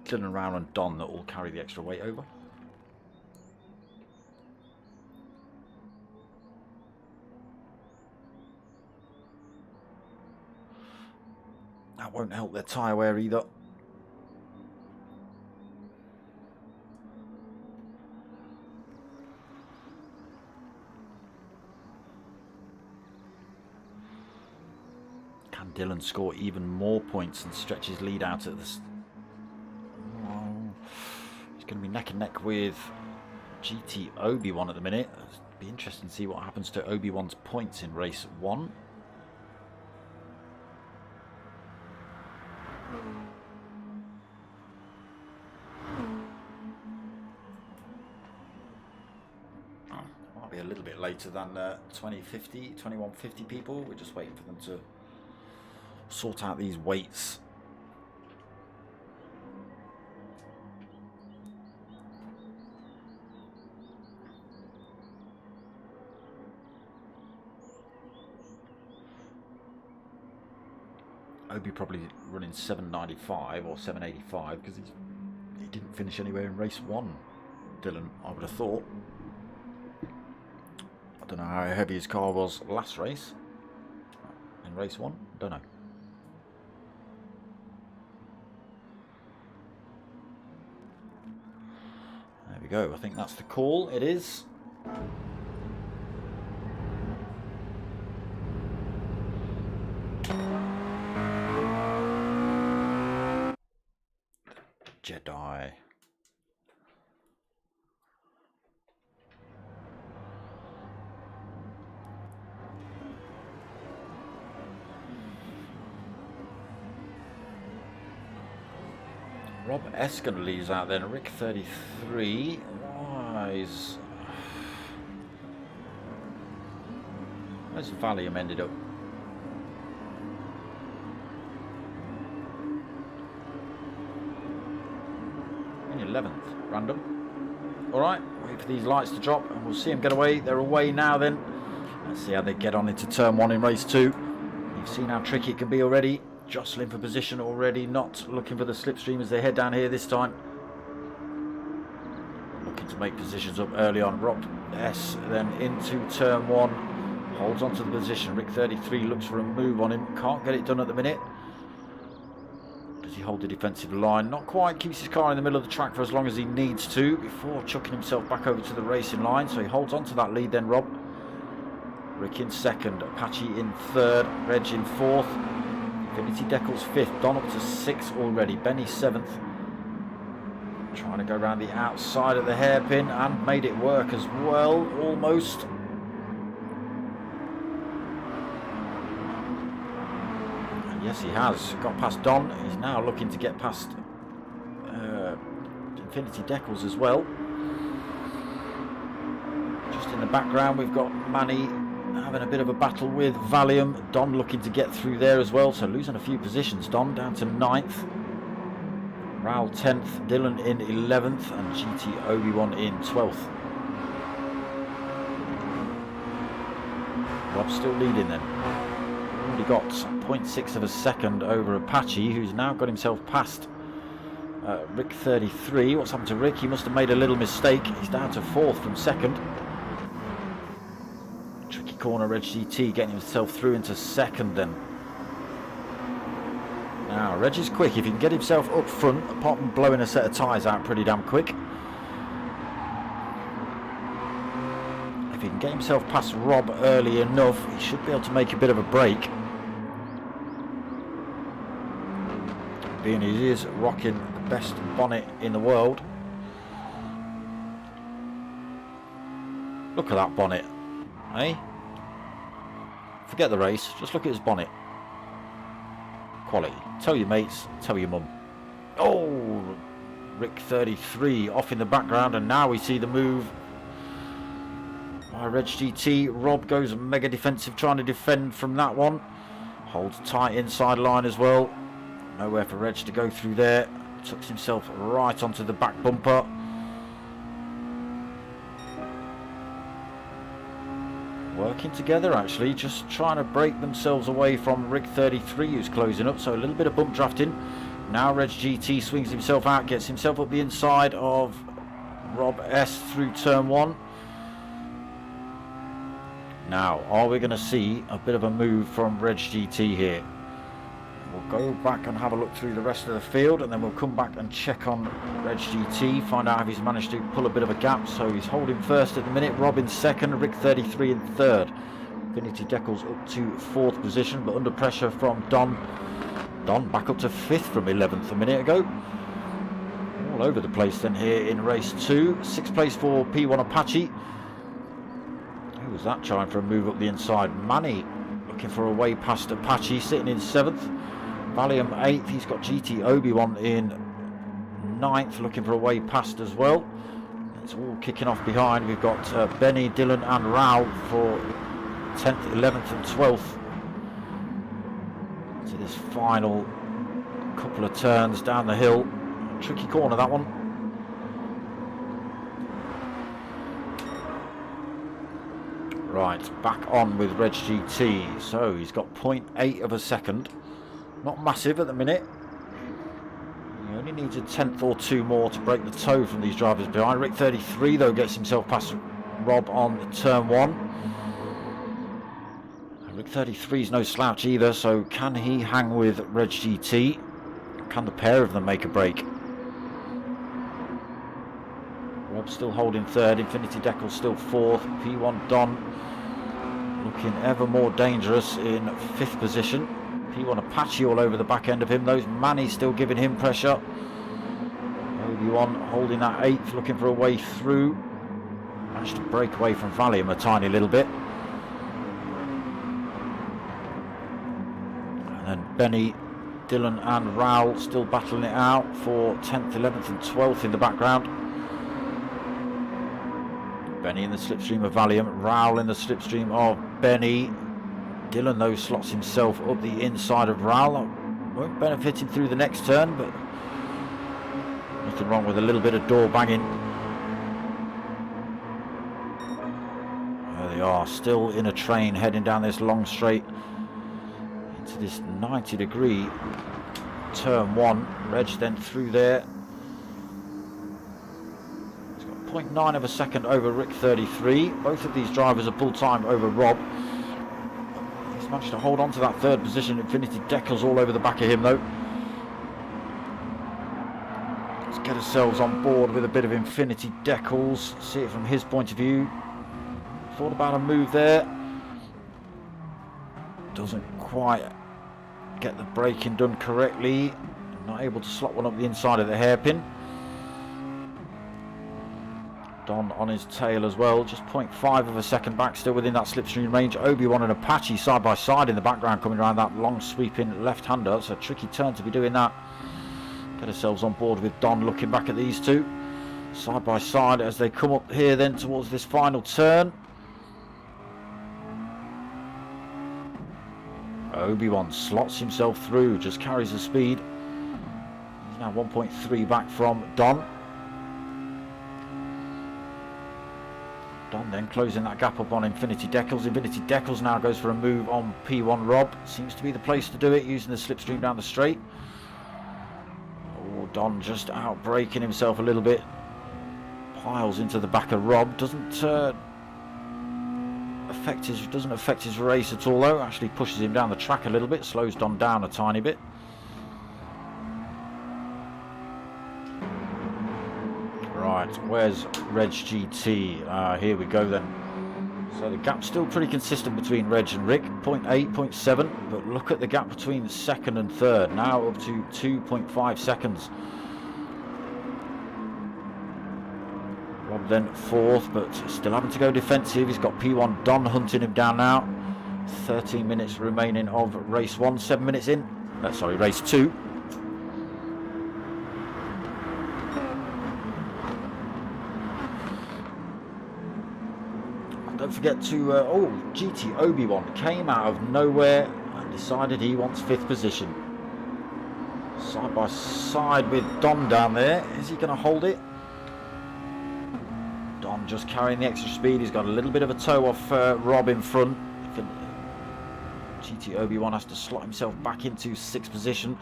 Dylan, Raoul, and Don that will carry the extra weight over. That won't help their tyre wear either. Can Dylan score even more points and stretch his lead out at this? Oh, he's going to be neck and neck with GT Obi-Wan at the minute. It'll be interesting to see what happens to Obi-Wan's points in race 1. Be a little bit later than 2150 people. We're just waiting for them to sort out these weights. Obi probably running 795 or 785 because he didn't finish anywhere in race 1. Dylan, I would have thought. I don't know how heavy his car was last race. In race 1, don't know. There we go, I think that's the call, it is. Jedi. Rob S going to leave out then. Rick 33. Where's Valium ended up? In 11th, random. Alright, wait for these lights to drop and we'll see them get away. They're away now then. Let's see how they get on into turn 1 in race 2. You've seen how tricky it can be already. Jostling for position already, not looking for the slipstream as they head down here this time. Looking to make positions up early on. Rob S then into turn 1. Holds on to the position. Rick 33 looks for a move on him. Can't get it done at the minute. Does he hold the defensive line? Not quite. Keeps his car in the middle of the track for as long as he needs to before chucking himself back over to the racing line. So he holds on to that lead then, Rob. Rick in 2nd. Apache in 3rd. Reg in 4th. Infinity Deckel's 5th. Don up to 6th already. Benny 7th. Trying to go around the outside of the hairpin and made it work as well, almost. And yes, he has got past Don. He's now looking to get past Infinity Deckels as well. Just in the background, we've got Manny having a bit of a battle with Valium. Don looking to get through there as well, so losing a few positions. Don down to 9th. Raul 10th, Dylan in 11th, and GT Obi-Wan in 12th. Rob still leading then. Already got 0.6 of a second over Apache, who's now got himself past Rick 33. What's happened to Rick? He must have made a little mistake. He's down to 4th from 2nd. Tricky corner, Reg GT getting himself through into 2nd then. Now, Reg is quick. If he can get himself up front, apart from blowing a set of tyres out pretty damn quick. If he can get himself past Rob early enough, he should be able to make a bit of a break. Being he is rocking the best bonnet in the world. Look at that bonnet, eh? Forget the race, just look at his bonnet. Quality. Tell your mates, tell your mum. Oh, Rick 33 off in the background, and now we see the move by Reg GT. Rob goes mega defensive, trying to defend from that one. Holds tight inside line as well. Nowhere for Reg to go through there. Tucks himself right onto the back bumper. Working together actually, just trying to break themselves away from Rick 33 who's closing up, so a little bit of bump drafting. Now Reg GT swings himself out, gets himself up the inside of Rob S through turn 1. Now, are we going to see a bit of a move from Reg GT here? We'll go back and have a look through the rest of the field, and then we'll come back and check on Reg GT, find out if he's managed to pull a bit of a gap. So he's holding 1st at the minute, Rob in 2nd, Rick 33 in 3rd. Infinity Deckels up to 4th position, but under pressure from Don. Don back up to 5th from 11th a minute ago. All over the place then here in race 2. 6th place for P1 Apache. Who was that trying for a move up the inside? Manny looking for a way past Apache, sitting in 7th. Valium 8th, he's got GT Obi-Wan in 9th, looking for a way past as well. It's all kicking off behind. We've got Benny, Dylan and Raul for 10th, 11th and 12th. To this final couple of turns down the hill. Tricky corner, that one. Right, back on with Reg GT. So he's got 0.8 of a second. Not massive at the minute. Only needs a tenth or two more to break the toe from these drivers behind. rd3 though gets himself past Rob on turn 1. rd3 is no slouch either, so can he hang with Reg GT? Can the pair of them make a break? Rob still holding third, Infinity Deckel still fourth, P1 Don looking ever more dangerous in 5th position. P1 Apache all over the back end of him. Those Manny still giving him pressure. Obi-Wan holding that 8th, looking for a way through. Managed to break away from Valium a tiny little bit. And then Benny, Dylan and Raoul still battling it out for 10th, 11th and 12th in the background. Benny in the slipstream of Valium, Raoul in the slipstream of Benny. Dylan though slots himself up the inside of Raoul. Won't benefit him through the next turn, but nothing wrong with a little bit of door banging. There they are, still in a train heading down this long straight into this 90-degree turn 1. Reg then through there. 0.9 of a second over rd3. Both of these drivers are full time over Rob. He's managed to hold on to that 3rd position. Infinity Deckel's all over the back of him though. Let's get ourselves on board with a bit of Infinity Deckels. See it from his point of view. Thought about a move there. Doesn't quite get the braking done correctly. Not able to slot one up the inside of the hairpin. Don on his tail as well, just 0.5 of a second back, still within that slipstream range. Obi-Wan and Apache side by side in the background, coming around that long sweeping left-hander. It's a tricky turn to be doing that. Get ourselves on board with Don looking back at these two side by side as they come up here then towards this final turn. Obi-Wan slots himself through, just carries the speed. He's now 1.3 back from Don. Don then closing that gap up on Infinity Deckels. Infinity Deckels now goes for a move on P1 Rob. Seems to be the place to do it, using the slipstream down the straight. Oh, Don just out braking himself a little bit. Piles into the back of Rob. Doesn't affect his race at all though. Actually pushes him down the track a little bit, slows Don down a tiny bit. Right, where's Reg GT? Here we go then. So the gap's still pretty consistent between Reg and Rick, 0.8, 0.7, but look at the gap between 2nd and 3rd, now up to 2.5 seconds. Rob then 4th, but still having to go defensive. He's got P1 Don hunting him down now. 13 minutes remaining of race 1, 7 minutes in. Race 2. Don't forget to, GT Obi-Wan came out of nowhere and decided he wants 5th position. Side by side with Don down there. Is he going to hold it? Don just carrying the extra speed. He's got a little bit of a toe off Rob in front. GT Obi-Wan has to slot himself back into 6th position.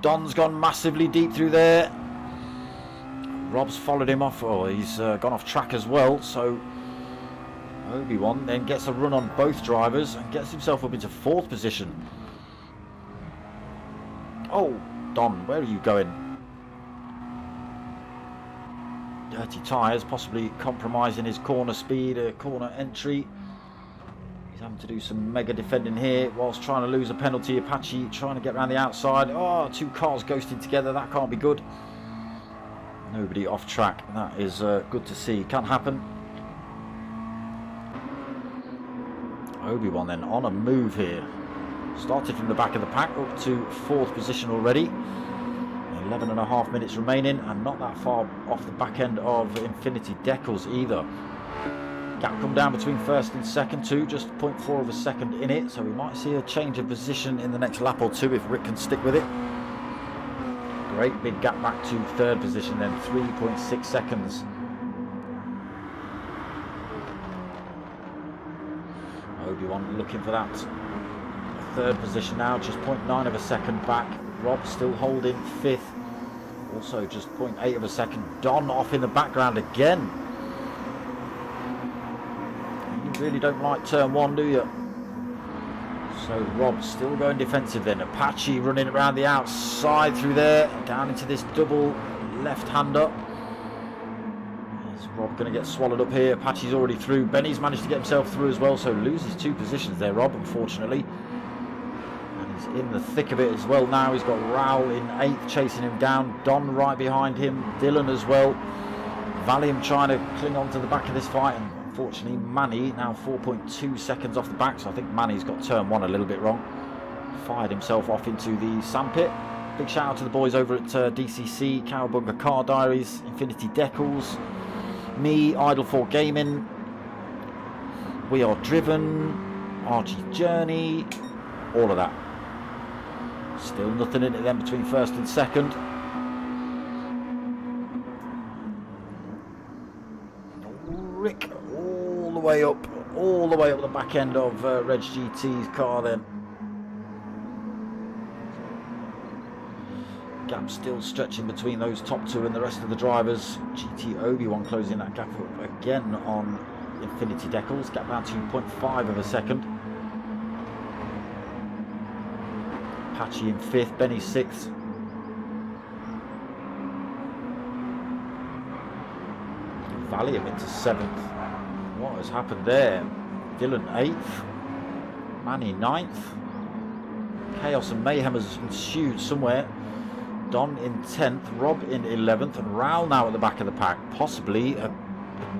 Don's gone massively deep through there. Rob's followed him off. Oh, he's gone off track as well, so Obi-Wan then gets a run on both drivers and gets himself up into 4th position. Oh, Don, where are you going? Dirty tyres, possibly compromising his corner speed, corner entry. He's having to do some mega defending here whilst trying to lose a penalty. Apache trying to get around the outside. Oh, 2 cars ghosting together, that can't be good. Nobody off track, that is good to see. Can't happen. Obi-Wan then on a move here. Started from the back of the pack up to 4th position already. 11.5 minutes remaining and not that far off the back end of Infinity Deckels either. Gap come down between 1st and 2nd too, just 0.4 of a second in it, so we might see a change of position in the next lap or two if Rick can stick with it. Great big gap back to 3rd position then, 3.6 seconds. Obi-Wan looking for that 3rd position now, just 0.9 of a second back. Rob still holding 5th. All also just 0.8 of a second. Don off in the background again. You really don't like turn 1, do you? So Rob still going defensive then. Apache running around the outside through there, down into this double left-hander. Is Rob going to get swallowed up here? Apache's already through. Benny's managed to get himself through as well, so loses 2 positions there, Rob, unfortunately. And he's in the thick of it as well now. He's got Raoul in 8th chasing him down. Don right behind him. Dylan as well. Valium trying to cling on to the back of this fight. And unfortunately, Manny now 4.2 seconds off the back, so I think Manny's got turn 1 a little bit wrong. Fired himself off into the sandpit. Big shout out to the boys over at DCC, Cowabunga Car Diaries, Infinity Decals, me, Idle4 Gaming, We Are Driven, Archies Journey, all of that. Still nothing in it then between first and second. Rick all the way up the back end of Reg GT's car then. Gap still stretching between those top 2 and the rest of the drivers. GT Obi-Wan closing that gap up again on Infinity Decals. Gap down to 0.5 of a second. Apache in 5th, Benny 6th. Valium into 7th. What has happened there? Dylan 8th. Manny 9th. Chaos and mayhem has ensued somewhere. Don in 10th. Rob in 11th. And Raoul now at the back of the pack. Possibly a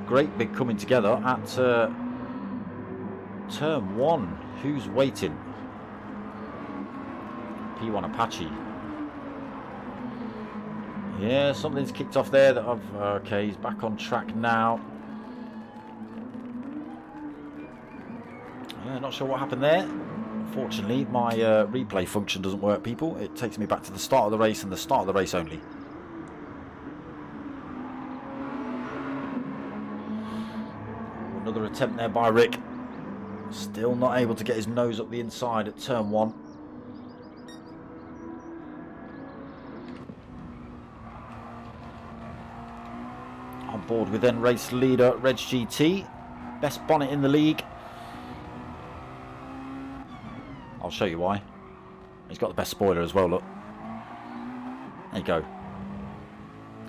great big coming together at turn 1. Who's waiting? P1 Apache. Yeah, something's kicked off there that I've... Okay, he's back on track now. Yeah, not sure what happened there. Unfortunately, my replay function doesn't work, people. It takes me back to the start of the race and the start of the race only. Another attempt there by Rick. Still not able to get his nose up the inside at turn 1. On board with then race leader Reg GT, best bonnet in the league. I'll show you why. He's got the best spoiler as well, look. There you go.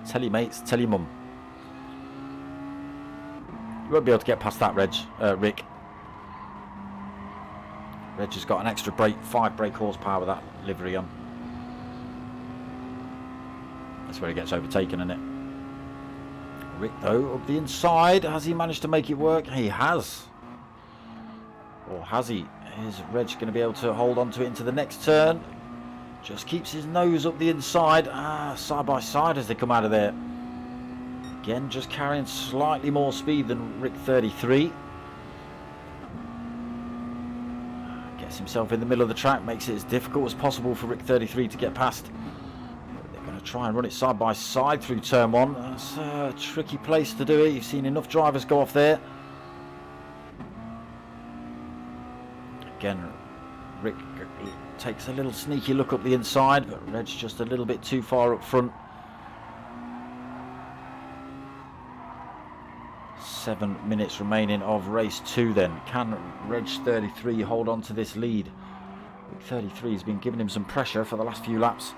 Tell your mates, tell your mum. You won't be able to get past that, Rick. Reg has got an extra 5 brake horsepower with that livery on. That's where he gets overtaken, isn't it? Rick, though, up the inside. Has he managed to make it work? He has. Or has he? Is Reg going to be able to hold on to it into the next turn? Just keeps his nose up the inside. Side by side as they come out of there. Again, just carrying slightly more speed than Rick 33. Gets himself in the middle of the track. Makes it as difficult as possible for Rick 33 to get past. Try and run it side by side through turn 1. That's a tricky place to do it. You've seen enough drivers go off there. Again, Rick takes a little sneaky look up the inside, but Reg's just a little bit too far up front. 7 minutes remaining of race 2 then. Can Reg 33 hold on to this lead? Rick 33 has been giving him some pressure for the last few laps.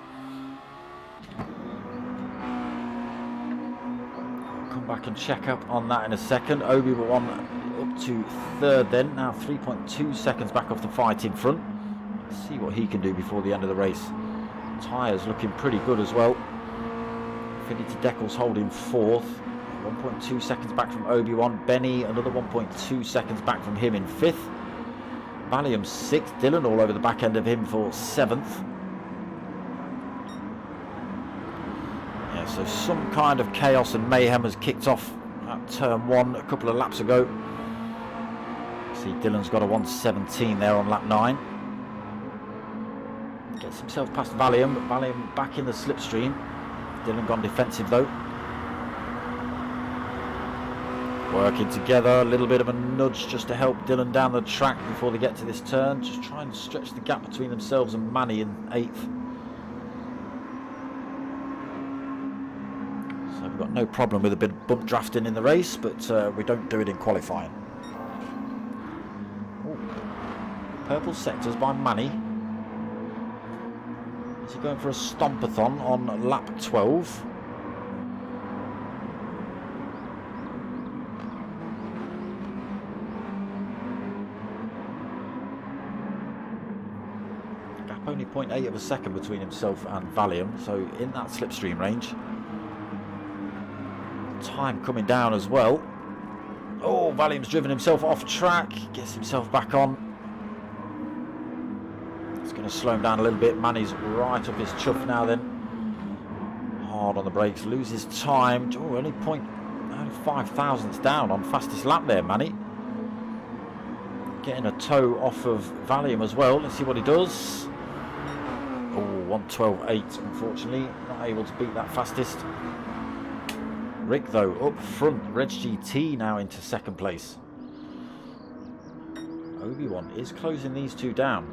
Back and check up on that in a second. Obi-Wan up to 3rd then, now 3.2 seconds back off the fight in front. Let's see what he can do before the end of the race. Tyres looking pretty good as well. Infinity Decals holding 4th, 1.2 seconds back from Obi-Wan. Benny another 1.2 seconds back from him in 5th. Valium 6th. Dylan all over the back end of him for 7th. So some kind of chaos and mayhem has kicked off at turn 1 a couple of laps ago. See, Dylan's got a 1:17 there on lap 9. Gets himself past Valium, but Valium back in the slipstream. Dylan gone defensive though. Working together, a little bit of a nudge just to help Dylan down the track before they get to this turn. Just try and stretch the gap between themselves and Manny in 8th. We've got no problem with a bit of bump drafting in the race, but we don't do it in qualifying. Ooh. Purple sectors by Manny. Is he going for a stompathon on lap 12? Gap only 0.8 of a second between himself and Valium, so in that slipstream range. Time coming down as well. Oh, Valium's driven himself off track, gets himself back on. It's going to slow him down a little bit. Manny's right up his chuff now then. Hard on the brakes, loses time. Oh, only 5 thousandths down on fastest lap there, Manny. Getting a toe off of Valium as well. Let's see what he does. Oh, 1:12.8, unfortunately. Not able to beat that fastest. Rick, though, up front. Reg GT now into second place. Obi-Wan is closing these two down.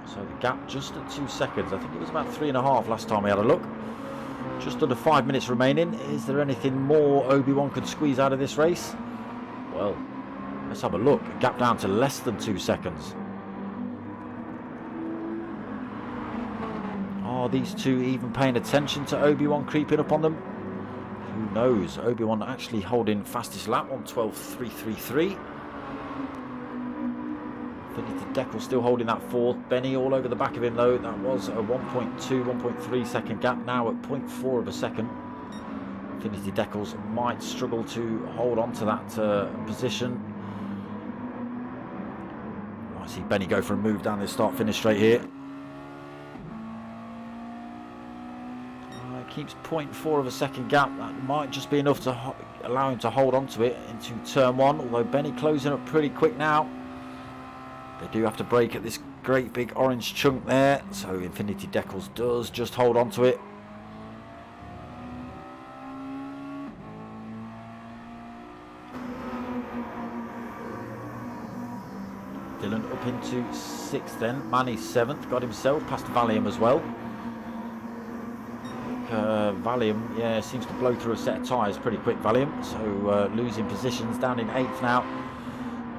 So the gap just at 2 seconds. I think it was about 3.5 last time we had a look. Just under 5 minutes remaining. Is there anything more Obi-Wan could squeeze out of this race? Well, let's have a look. A gap down to less than 2 seconds. Are these two even paying attention to Obi-Wan creeping up on them? Who knows? Obi-Wan actually holding fastest lap on 12.333. Infinity Deckel still holding that fourth. Benny all over the back of him though. That was a 1.2, 1.3 second gap. Now at 0.4 of a second. Infinity Deckels might struggle to hold on to that position. I see Benny go for a move down this start-finish straight here. Keeps 0.4 of a second gap. That might just be enough to allow him to hold on to it into turn one. Although Benny closing up pretty quick now. They do have to brake at this great big orange chunk there. So Infinity Deckels does just hold on to it. Dylan up into 6th then. Manny 7th. Got himself past Valium as well. Valium, yeah, seems to blow through a set of tyres pretty quick, Valium. So losing positions, down in 8th now.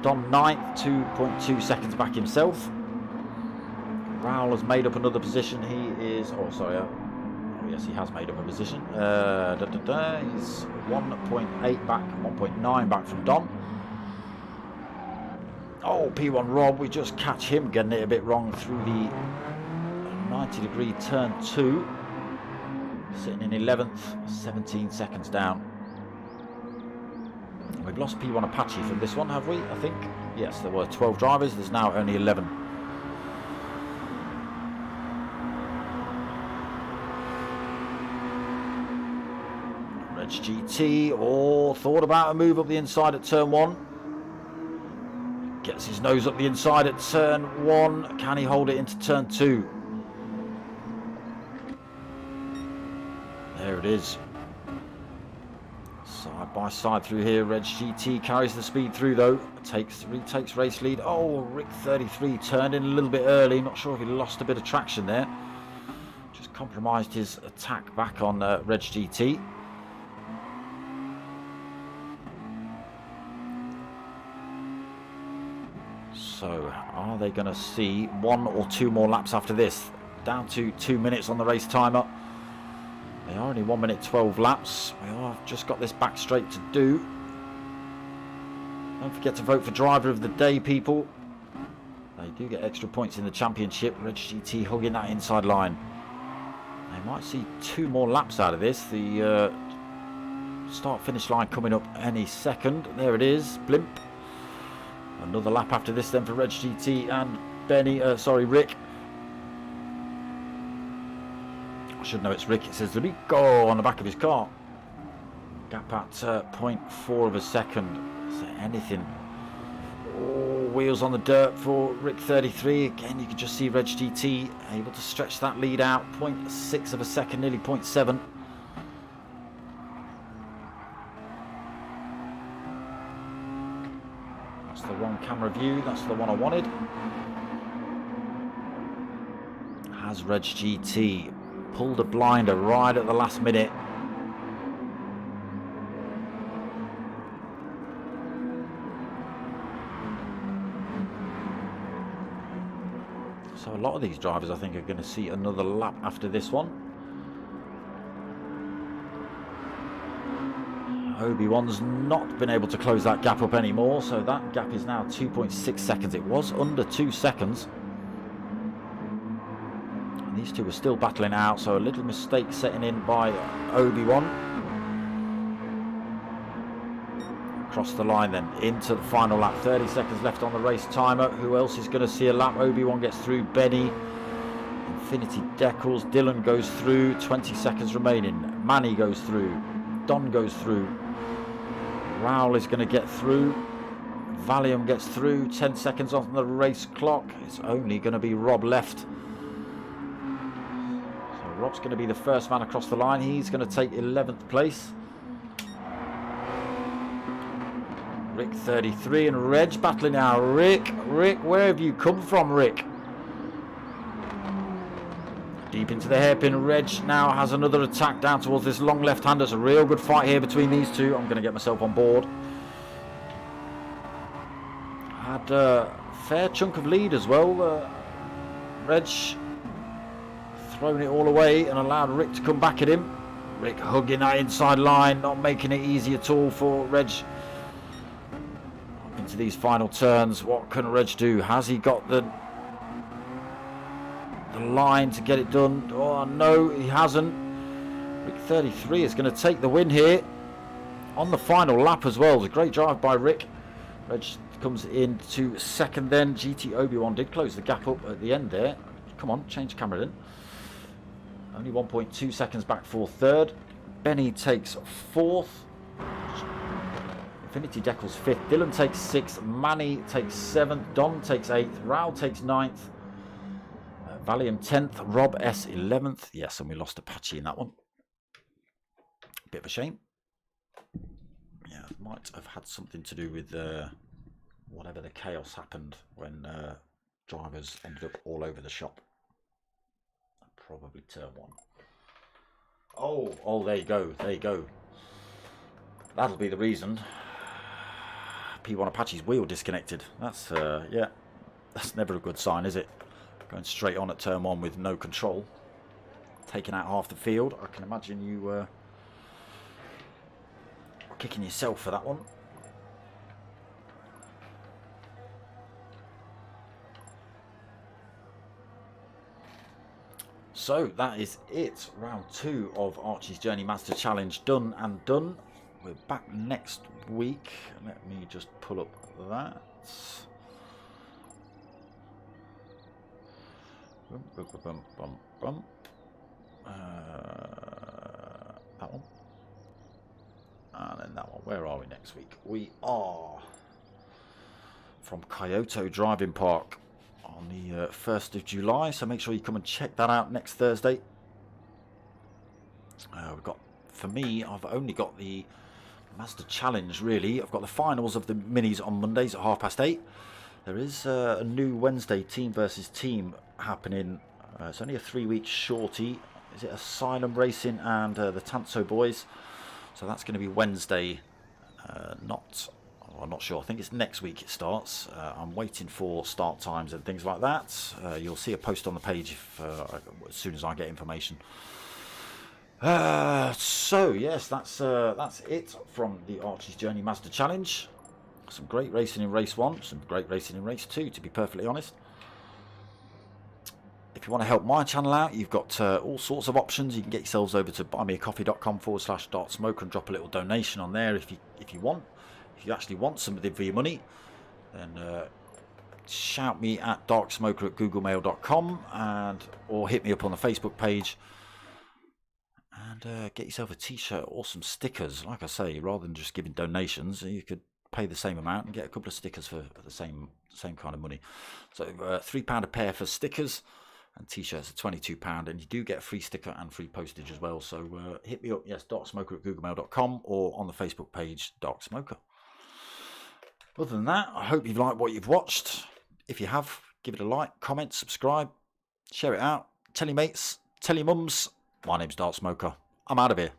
Don 9th, 2.2 seconds back himself. Raoul has made up another position. He is, oh sorry, oh yes, he has made up a position. He's 1.8 back, 1.9 back from Don. Oh, P1 Rob, we just catch him getting it a bit wrong through the 90-degree turn 2. Sitting in 11th, 17 seconds down. We've lost P1 Apache from this one, have we? I think. Yes, there were 12 drivers. There's now only 11. Reg GT, thought about a move up the inside at turn 1. Gets his nose up the inside at turn 1. Can he hold it into turn 2? There it is. Side by side through here. Reg GT carries the speed through though. Retakes race lead. Oh, Rick 33 turned in a little bit early. Not sure if he lost a bit of traction there. Just compromised his attack back on Reg GT. So, are they going to see 1 or 2 more laps after this? Down to 2 minutes on the race timer. They are only 1 minute 12 laps. We have just got this back straight to do. Don't forget to vote for driver of the day, people. They do get extra points in the championship. Reg GT hugging that inside line. They might see 2 more laps out of this. The start-finish line coming up any second. There it is. Blimp. Another lap after this then for Reg GT and Rick. I should know it's Rick. It says Rico on the back of his car. Gap at 0.4 of a second. Is there anything? Oh, wheels on the dirt for Rick 33. Again, you can just see Reg GT able to stretch that lead out. 0.6 of a second, nearly 0.7. That's the wrong camera view. That's the one I wanted. has Reg GT. Pulled a blinder right at the last minute. So a lot of these drivers, I think, are going to see another lap after this one. Obi-Wan's not been able to close that gap up anymore, so that gap is now 2.6 seconds. It was under 2 seconds. And these two are still battling out, so a little mistake setting in by Obi-Wan. Across the line then, into the final lap. 30 seconds left on the race timer. Who else is going to see a lap? Obi-Wan gets through. Benny. Infinity Decals. Dylan goes through. 20 seconds remaining. Manny goes through. Don goes through. Raul is going to get through. Valium gets through. 10 seconds off the race clock. It's only going to be Rob left. So Rob's going to be the first man across the line. He's going to take 11th place. Rick 33 and Reg battling now. Rick, where have you come from, Rick? Deep into the hairpin. Reg now has another attack down towards this long left-hander. It's a real good fight here between these two. I'm going to get myself on board. Had a fair chunk of lead as well. Reg thrown it all away and allowed Rick to come back at him. Rick hugging that inside line, not making it easy at all for Reg. Into these final turns, what can Reg do? Has he got the line to get it done? Oh no, he hasn't. Rick 33 is going to take the win here on the final lap as well. It was a great drive by Rick. Reg comes into second then. GT Obi-Wan did close the gap up at the end there. Come on, change the camera in. Only 1.2 seconds back for third. Benny takes fourth. Infinity Decals 5th. Dylan takes 6th. Manny takes 7th. Don takes 8th. Raul takes 9th. Valium 10th. Rob S 11th. Yes, and we lost Apache in that one. Bit of a shame. Yeah, it might have had something to do with whatever the chaos happened when drivers ended up all over the shop. Probably turn 1. Oh, there you go. There you go. That'll be the reason. P1 Apache's wheel disconnected. That's yeah, that's never a good sign, is it? Going straight on at turn 1 with no control, taking out half the field. I can imagine you were kicking yourself for that one. So that is it. Round 2 of Archie's Journey Mazda Challenge done and done. We're back next week. Let me just pull up that. That one. And then that one. Where are we next week? We are from Kyoto Driving Park on the 1st of July. So make sure you come and check that out next Thursday. We've got, for me, I've only got the Mazda Challenge really. I've got the finals of the minis on Mondays at 8:30. There is a new Wednesday team versus team happening. It's only a 3-week shorty. Is it Asylum Racing and the Tanso boys? So that's going to be Wednesday. I'm not sure. I think it's next week it starts. I'm waiting for start times and things like that. You'll see a post on the page as soon as I get information. So yes, that's it from the Archie's Journey Mazda Challenge. Some great racing in race 1, some great racing in race 2, to be perfectly honest. If you want to help my channel out, you've got all sorts of options. You can get yourselves over to buymeacoffee.com/dartsmoker and drop a little donation on there if you want. If you actually want something for your money, then shout me at darksmoker@googlemail.com or hit me up on the Facebook page. And get yourself a t-shirt or some stickers. Like I say, rather than just giving donations, you could pay the same amount and get a couple of stickers for the same kind of money. So £3 a pair for stickers, and t-shirts are £22, and you do get a free sticker and free postage as well. So hit me up, yes, darksmoker@googlemail.com or on the Facebook page Dark Smoker. Other than that, I hope you've liked what you've watched. If you have, give it a like, comment, subscribe, share it out. tell your mates, tell your mums. My name's Dark Smoker. I'm out of here.